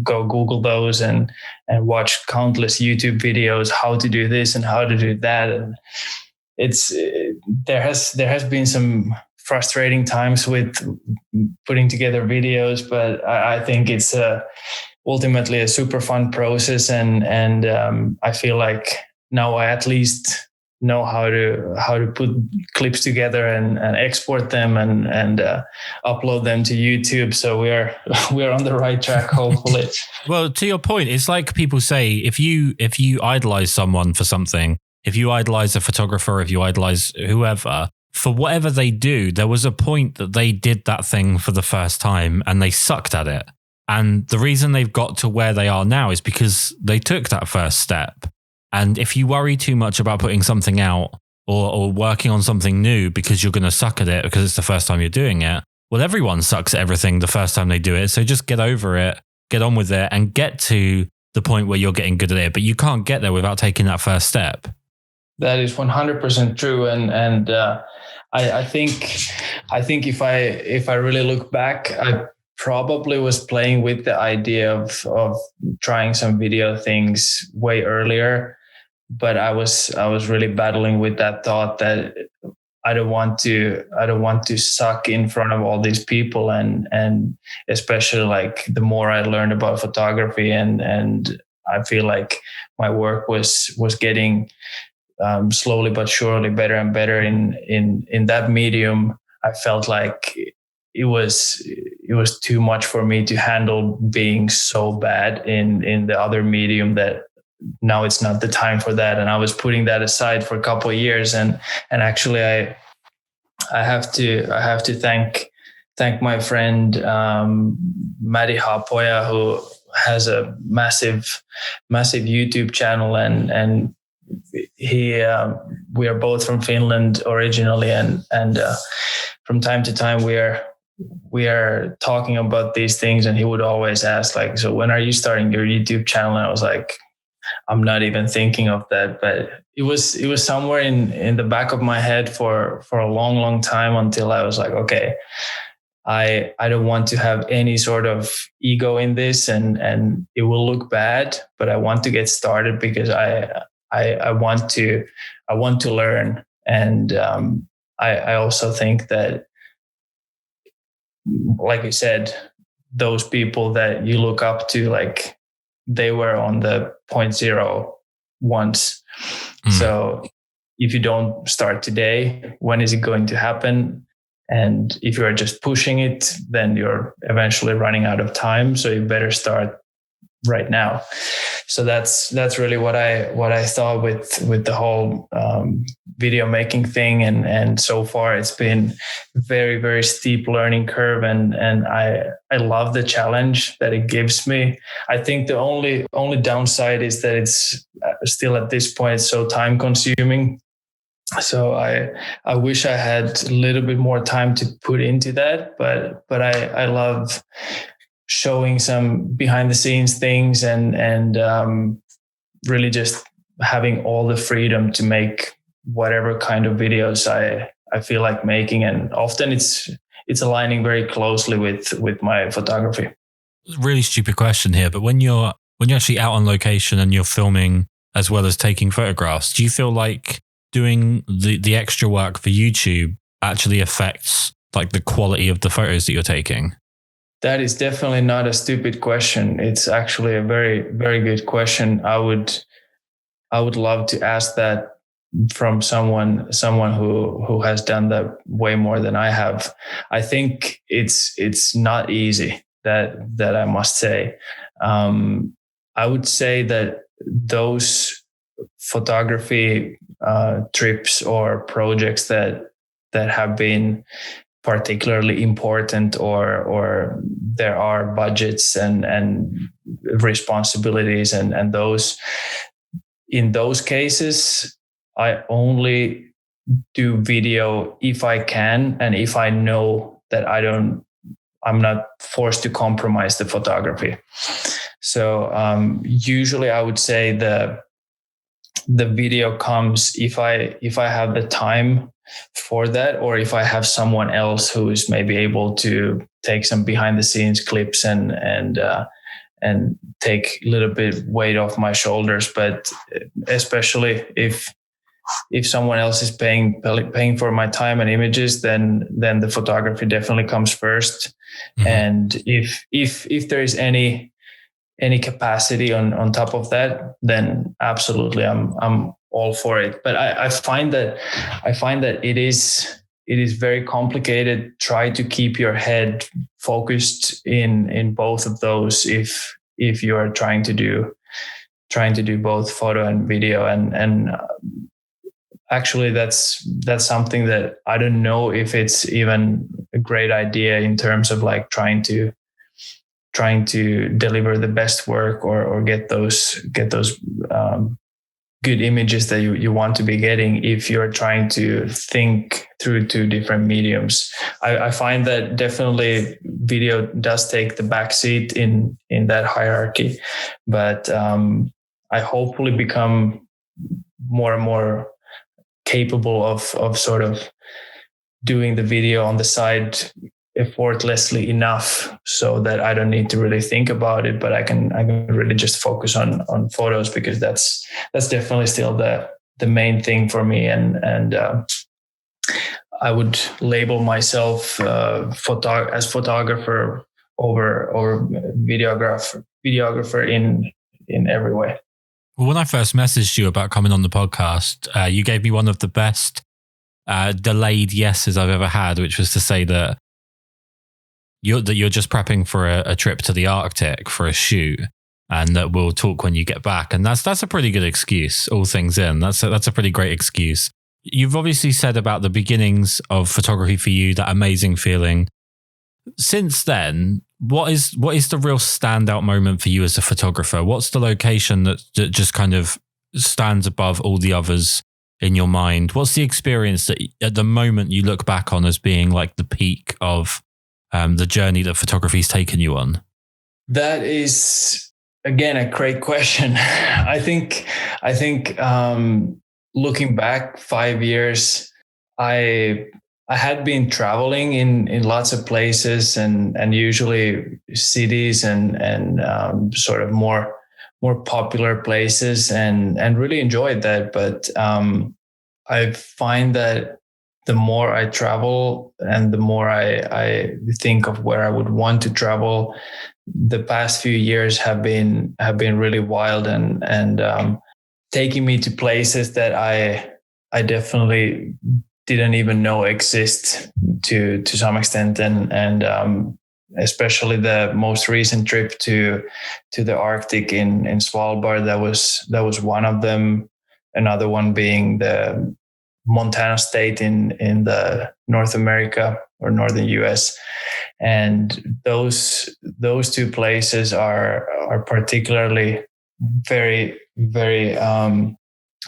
Google those and watch countless YouTube videos, how to do this and how to do that. And there has been some frustrating times with putting together videos, but I think it's ultimately a super fun process. And I feel like now I at least know how to put clips together and export them and upload them to YouTube. So we're on the right track, hopefully. Well, to your point, it's like people say, if you idolize someone for something, if you idolize a photographer, if you idolize whoever, for whatever they do, there was a point that they did that thing for the first time and they sucked at it. And the reason they've got to where they are now is because they took that first step. And if you worry too much about putting something out or working on something new because you're going to suck at it because it's the first time you're doing it, well, everyone sucks at everything the first time they do it. So just get over it, get on with it, and get to the point where you're getting good at it. But you can't get there without taking that first step. That is 100% true. And I think if I really look back, I probably was playing with the idea of trying some video things way earlier, but I was really battling with that thought that I don't want to suck in front of all these people, and especially like the more I learned about photography and I feel like my work was getting slowly but surely better and better in that medium. I felt like it was too much for me to handle being so bad in the other medium, that now it's not the time for that. And I was putting that aside for a couple of years. And actually I have to thank my friend, Matti Haapoja, who has a massive YouTube channel, and he, we are both from Finland originally. And from time to time we are talking about these things, and he would always ask like, so when are you starting your YouTube channel? And I was like, I'm not even thinking of that, but it was somewhere in the back of my head for a long time, until I was like, okay, I don't want to have any sort of ego in this, and it will look bad, but I want to get started because I want to learn. And I also think that, like you said, those people that you look up to, like they were on the 0.0 once. So if you don't start today, when is it going to happen? And if you are just pushing it, then you're eventually running out of time. So you better start right now. So that's really what I thought with the whole video making thing. And so far it's been very, very steep learning curve. And I love the challenge that it gives me. I think the only downside is that it's still at this point so time consuming. So I wish I had a little bit more time to put into that, but I love showing some behind the scenes things and really just having all the freedom to make whatever kind of videos I feel like making. And often it's aligning very closely with my photography. Really stupid question here, but when you're actually out on location and you're filming as well as taking photographs, do you feel like doing the extra work for YouTube actually affects like the quality of the photos that you're taking? That is definitely not a stupid question. It's actually a very, very good question. I would love to ask that from someone who has done that way more than I have. I think it's not easy, that I must say. I would say that those photography trips or projects that have been particularly important, or there are budgets and responsibilities and those, in those cases, I only do video if I can, and if I know that I'm not forced to compromise the photography. So usually I would say the video comes if I have the time for that, or if I have someone else who is maybe able to take some behind the scenes clips and take a little bit weight off my shoulders. But especially if someone else is paying for my time and images, then the photography definitely comes first. Mm-hmm. And if there is any capacity on top of that, then absolutely I'm all for it. But I find that it is very complicated. Try to keep your head focused in both of those if you are trying to do both photo and video. And actually that's something that I don't know if it's even a great idea in terms of like trying to deliver the best work or get those good images that you want to be getting if you're trying to think through two different mediums. I find that definitely video does take the backseat in that hierarchy, but I hopefully become more and more capable of sort of doing the video on the side effortlessly enough so that I don't need to really think about it, but I can really just focus on photos, because that's definitely still the main thing for me. And I would label myself as photographer over videographer in every way. Well, when I first messaged you about coming on the podcast, you gave me one of the best delayed yeses I've ever had, which was to say that you're just prepping for a trip to the Arctic for a shoot, and that we'll talk when you get back. And that's a pretty good excuse, all things in. That's a pretty great excuse. You've obviously said about the beginnings of photography for you, that amazing feeling. Since then, what is the real standout moment for you as a photographer? What's the location that just kind of stands above all the others in your mind? What's the experience that at the moment you look back on as being like the peak of the journey that photography's taken you on? That is, again, a great question. I think looking back 5 years, I had been traveling in lots of places and usually cities and sort of more popular places and really enjoyed that. But I find that the more I travel and the more I think of where I would want to travel, the past few years have been really wild and taking me to places that I definitely didn't even know exist to some extent, and especially the most recent trip to the Arctic in Svalbard. That was one of them. Another one being the Montana State in the North America or northern US, and those two places are particularly very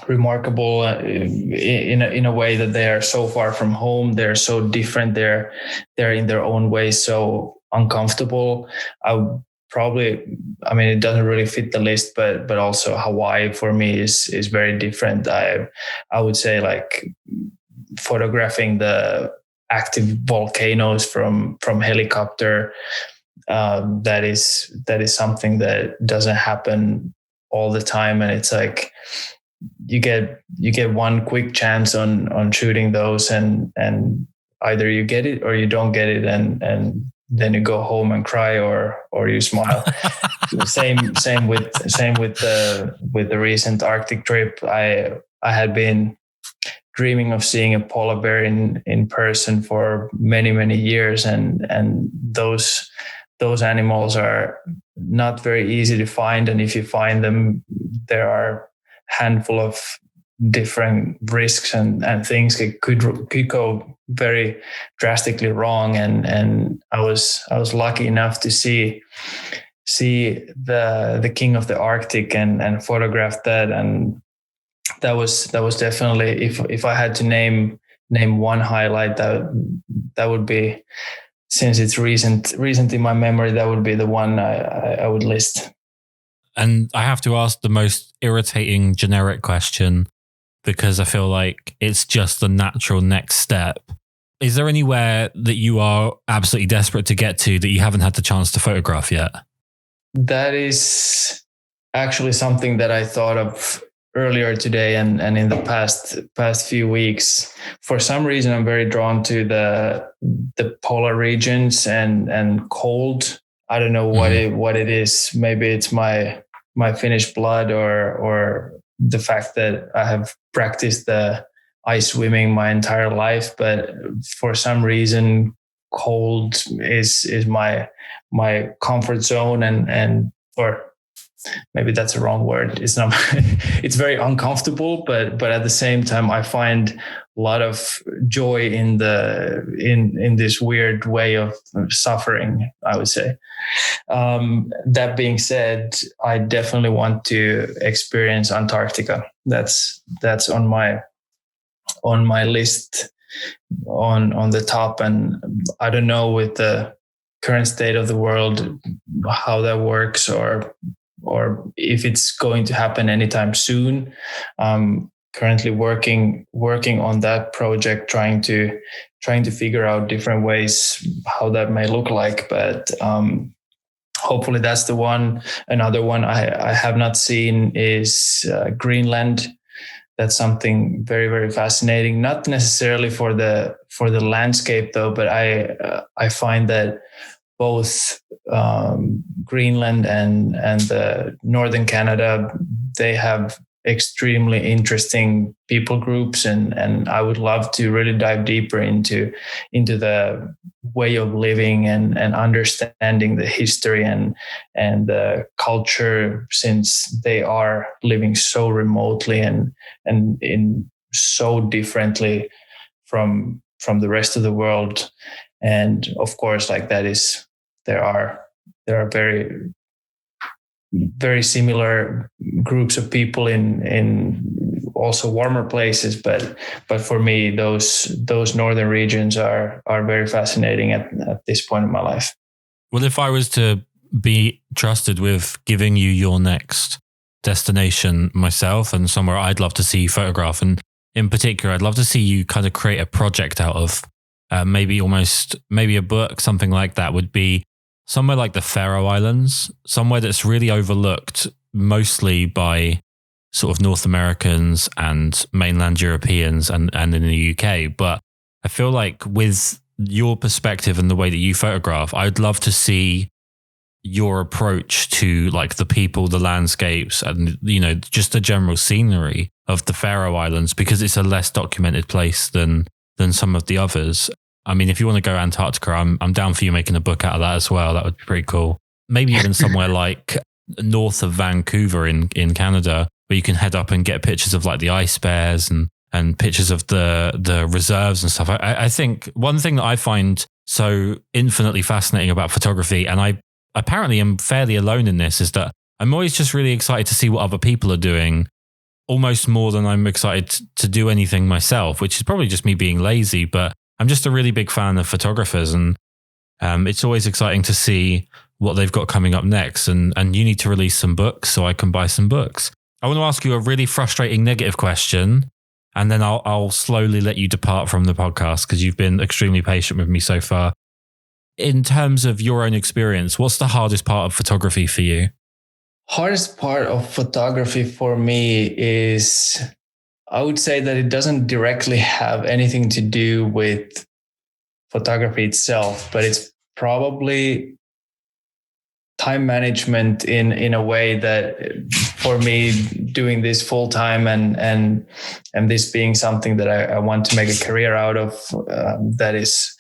remarkable in a way that they are so far from home. They're so different. They're in their own way so uncomfortable. I mean, it doesn't really fit the list, but also Hawaii for me is very different. I would say, like, photographing the active volcanoes from helicopter, that is something that doesn't happen all the time, and it's like you get one quick chance on shooting those, and either you get it or you don't get it, and then you go home and cry or you smile. same with the recent Arctic trip. I had been dreaming of seeing a polar bear in person for many years, and those animals are not very easy to find, and if you find them, there are handful of different risks and things that could go very drastically wrong, and I was lucky enough to see the king of the Arctic and photograph that, and that was definitely, if I had to name one highlight, that would be, since it's recent in my memory, that would be the one I would list. And I have to ask the most irritating generic question, because I feel like it's just the natural next step. Is there anywhere that you are absolutely desperate to get to that you haven't had the chance to photograph yet? That is actually something that I thought of earlier today and in the past few weeks. For some reason, I'm very drawn to the polar regions and cold. I don't know what it is. Maybe it's my Finnish blood or the fact that I have practiced the ice swimming my entire life, but for some reason, cold is my comfort zone, and or maybe that's a wrong word. It's not, it's very uncomfortable, but at the same time, I find a lot of joy in this weird way of suffering, I would say. That being said, I definitely want to experience Antarctica. That's on my list on the top. And I don't know with the current state of the world how that works, or if it's going to happen anytime soon. Currently working on that project, trying to figure out different ways how that may look like. But hopefully that's the one. Another one I have not seen is Greenland. That's something very, very fascinating. Not necessarily for the landscape though, but I find that both Greenland and the northern Canada, they have extremely interesting people groups, and I would love to really dive deeper into the way of living and understanding the history and the culture, since they are living so remotely and in so differently from the rest of the world. And of course, like that is, there are very, very similar groups of people in also warmer places, but for me, those northern regions are very fascinating at this point in my life. Well, if I was to be trusted with giving you your next destination myself, and somewhere I'd love to see you photograph, and in particular, I'd love to see you kind of create a project out of, maybe a book, something like that, would be somewhere like the Faroe Islands, somewhere that's really overlooked mostly by sort of North Americans and mainland Europeans and in the UK. But I feel like with your perspective and the way that you photograph, I'd love to see your approach to like the people, the landscapes, and, you know, just the general scenery of the Faroe Islands, because it's a less documented place than some of the others. I mean, if you want to go Antarctica, I'm down for you making a book out of that as well. That would be pretty cool. Maybe even somewhere like north of Vancouver in Canada, where you can head up and get pictures of like the ice bears and pictures of the reserves and stuff. I think one thing that I find so infinitely fascinating about photography, and I apparently am fairly alone in this, is that I'm always just really excited to see what other people are doing, almost more than I'm excited to do anything myself, which is probably just me being lazy. But I'm just a really big fan of photographers, and it's always exciting to see what they've got coming up next. And you need to release some books so I can buy some books. I want to ask you a really frustrating negative question, and then I'll slowly let you depart from the podcast, because you've been extremely patient with me so far. In terms of your own experience, what's the hardest part of photography for you? Hardest part of photography for me is, I would say that it doesn't directly have anything to do with photography itself, but it's probably time management in a way that, for me, doing this full time and this being something that I want to make a career out of, that is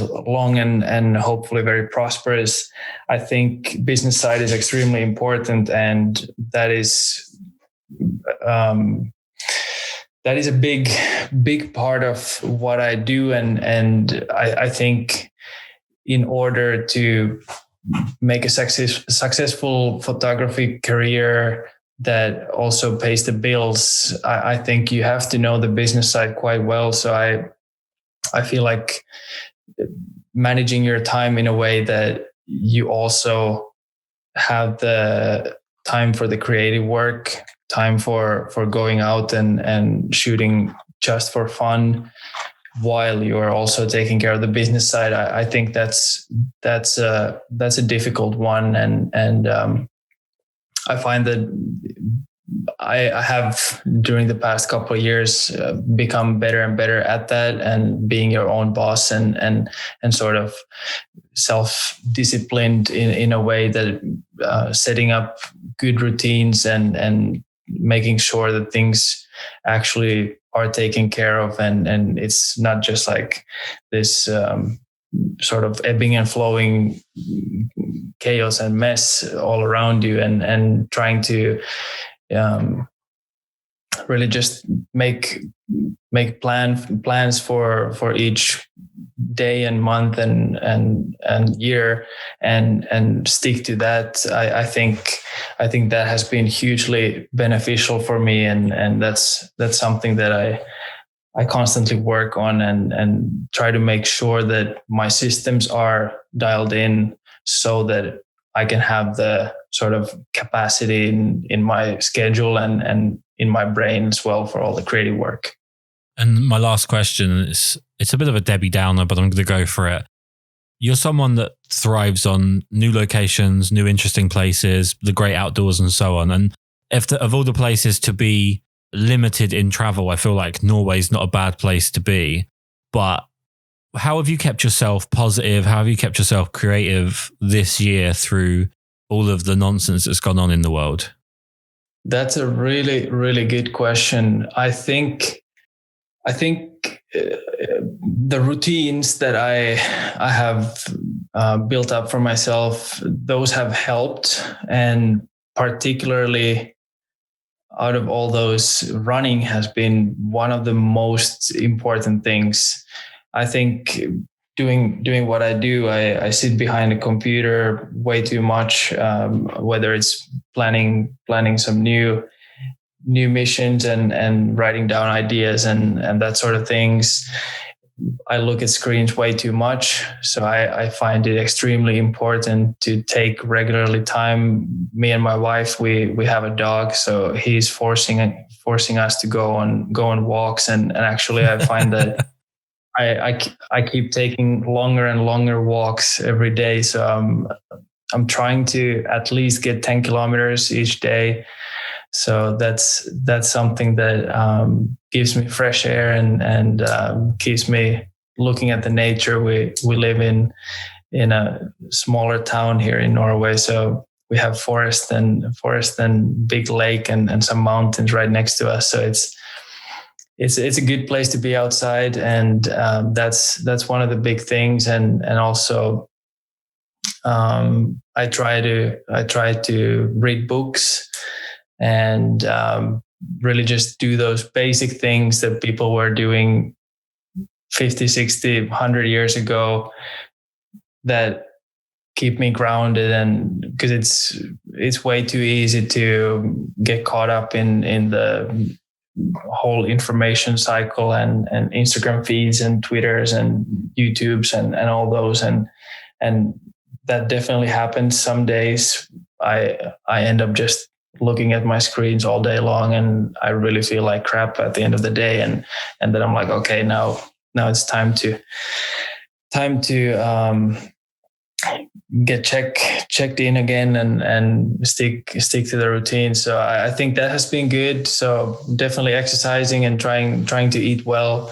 long and hopefully very prosperous. I think business side is extremely important, and that is a big part of what I do. And I think in order to make a successful photography career that also pays the bills, I think you have to know the business side quite well. So I feel like managing your time in a way that you also have the time for the creative work, time for going out and shooting just for fun, while you are also taking care of the business side. I think that's a difficult one, and I find that I have, during the past couple of years, become better and better at that, and being your own boss and sort of self-disciplined in a way that setting up good routines and making sure that things actually are taken care of, and it's not just like this sort of ebbing and flowing chaos and mess all around you, and trying to really just make plans for each day and month and year, and stick to that. I think that has been hugely beneficial for me, and that's something that I constantly work on, and try to make sure that my systems are dialed in so that I can have the sort of capacity in my schedule and in my brain as well for all the creative work. And my last question is, it's a bit of a Debbie Downer, but I'm going to go for it. You're someone that thrives on new locations, new interesting places, the great outdoors and so on. And of all the places to be limited in travel, I feel like Norway's not a bad place to be. But how have you kept yourself positive? How have you kept yourself creative this year through all of the nonsense that's gone on in the world? That's a really, really good question. I think the routines that I have built up for myself, those have helped. And particularly out of all those, running has been one of the most important things. I think doing what I do, I sit behind a computer way too much, whether it's planning some new missions and writing down ideas and that sort of things. I look at screens way too much. So I find it extremely important to take regularly time. Me and my wife, we have a dog, so he's forcing us to go on walks. And actually I find that I keep taking longer and longer walks every day. So I'm trying to at least get 10 kilometers each day. So that's something that gives me fresh air and keeps me looking at the nature. We live in a smaller town here in Norway, so we have forest and big lake and some mountains right next to us. So it's a good place to be outside, and that's one of the big things. And also I try to read books and really just do those basic things that people were doing 50, 60, 100 years ago that keep me grounded. And because it's way too easy to get caught up in the whole information cycle and Instagram feeds and Twitters and YouTubes and all those. And that definitely happens some days. I end up just looking at my screens all day long, and I really feel like crap at the end of the day. And then I'm like, okay, now it's time to get checked in again and stick to the routine. So I think that has been good. So definitely exercising and trying to eat well,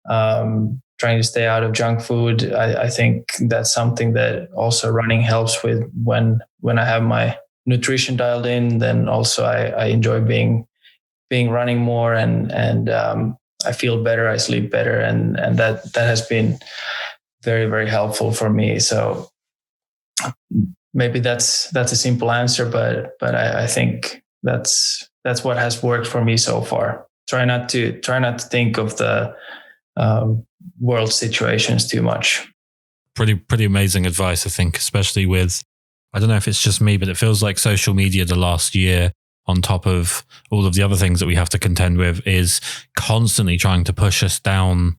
trying to stay out of junk food. I think that's something that also running helps with. When I have my nutrition dialed in, then also I enjoy being running more, and I feel better, I sleep better, and that has been very, very helpful for me. So maybe that's a simple answer, but I think that's what has worked for me so far. Try not to think of the world situations too much. Pretty amazing advice, I think, especially with, I don't know if it's just me, but it feels like social media the last year, on top of all of the other things that we have to contend with, is constantly trying to push us down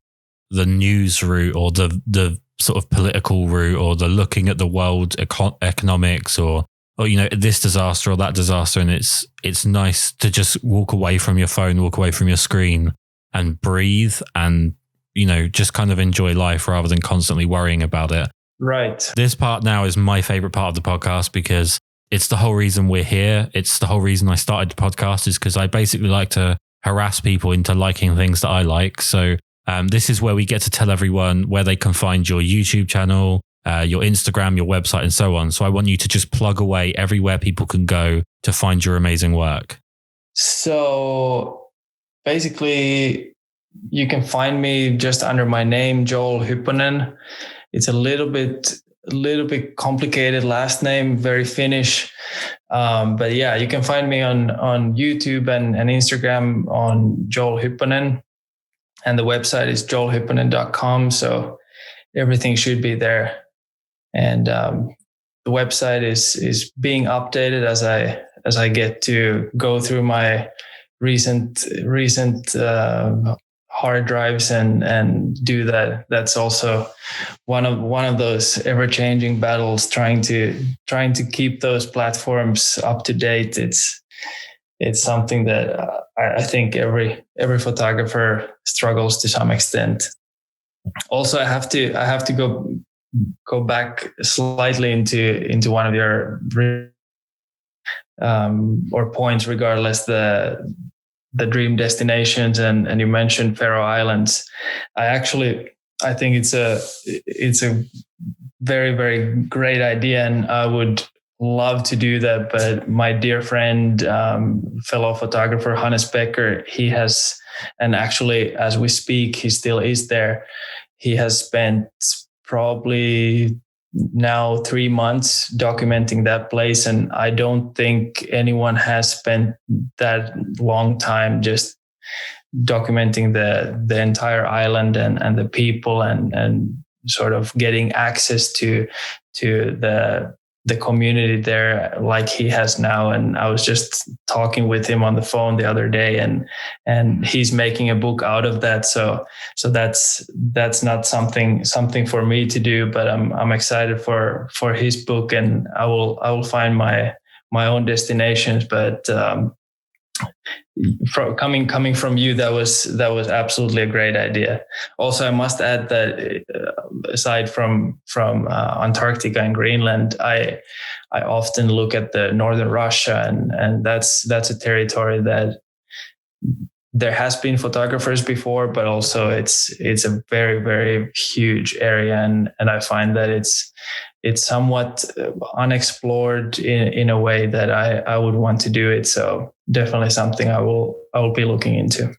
the news route, or the sort of political route, or the looking at the world economics, or this disaster or that disaster. And it's nice to just walk away from your phone, walk away from your screen, and breathe, and just kind of enjoy life rather than constantly worrying about it. Right. This part now is my favorite part of the podcast, because it's the whole reason we're here. It's the whole reason I started the podcast, is because I basically like to harass people into liking things that I like. So this is where we get to tell everyone where they can find your YouTube channel, your Instagram, your website, and so on. So I want you to just plug away everywhere people can go to find your amazing work. So basically, you can find me just under my name, Joel Hyppönen. it's a little bit complicated last name, very Finnish. But yeah, you can find me on YouTube and Instagram on Joel Hyppönen, and the website is joelhyppönen.com. So everything should be there. And the website is being updated as I get to go through my recent hard drives and do that. That's also one of those ever-changing battles, trying to keep those platforms up to date. It's something that I think every photographer struggles to some extent. Also, I have to go back slightly into one of your or points, regardless the dream destinations, and you mentioned Faroe Islands. I think it's a very, very great idea, and I would love to do that. But my dear friend, fellow photographer Hannes Becker, he has, and actually as we speak, he still is there. He has spent probably now 3 months documenting that place, and I don't think anyone has spent that long time just documenting the entire island and the people and sort of getting access to the community there like he has now. And I was just talking with him on the phone the other day, and he's making a book out of that. So that's not something for me to do, but I'm excited for his book, and I will find my own destinations. But coming from you, that was absolutely a great idea. Also, I must add that aside from Antarctica and Greenland, I often look at the northern Russia, and that's a territory that there has been photographers before, but also it's a very, very huge area, and I find that it's somewhat unexplored in a way that I would want to do it. So definitely something I will be looking into.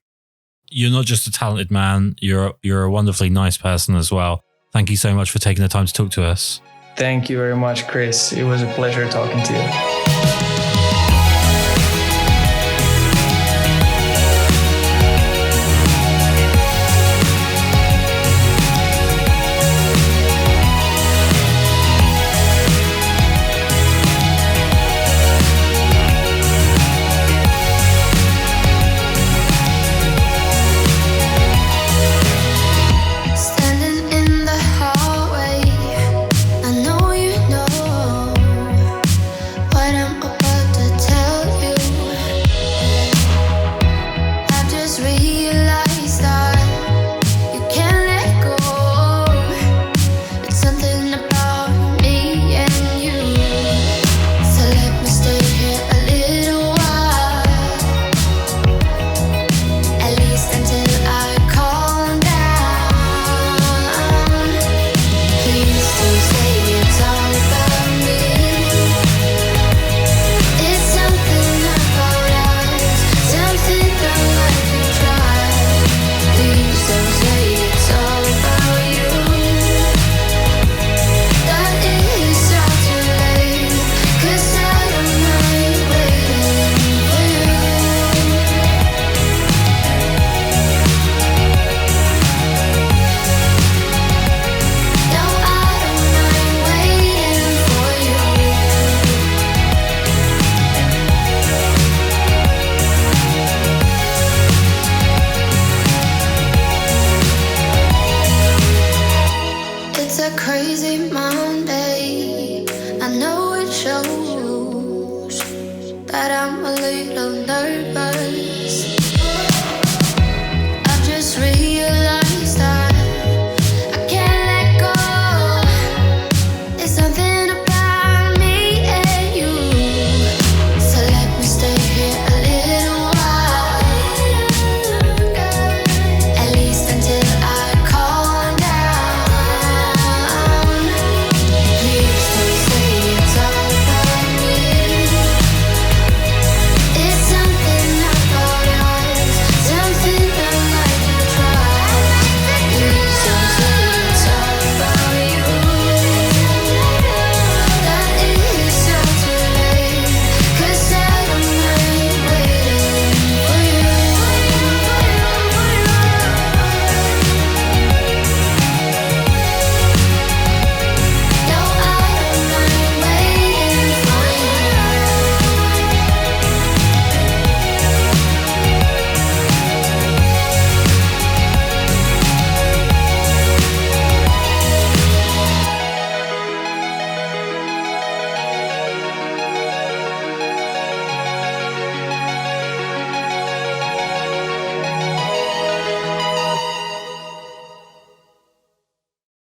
You're not just a talented man, you're a wonderfully nice person as well. Thank you so much for taking the time to talk to us. Thank you very much, Kris. It was a pleasure talking to you.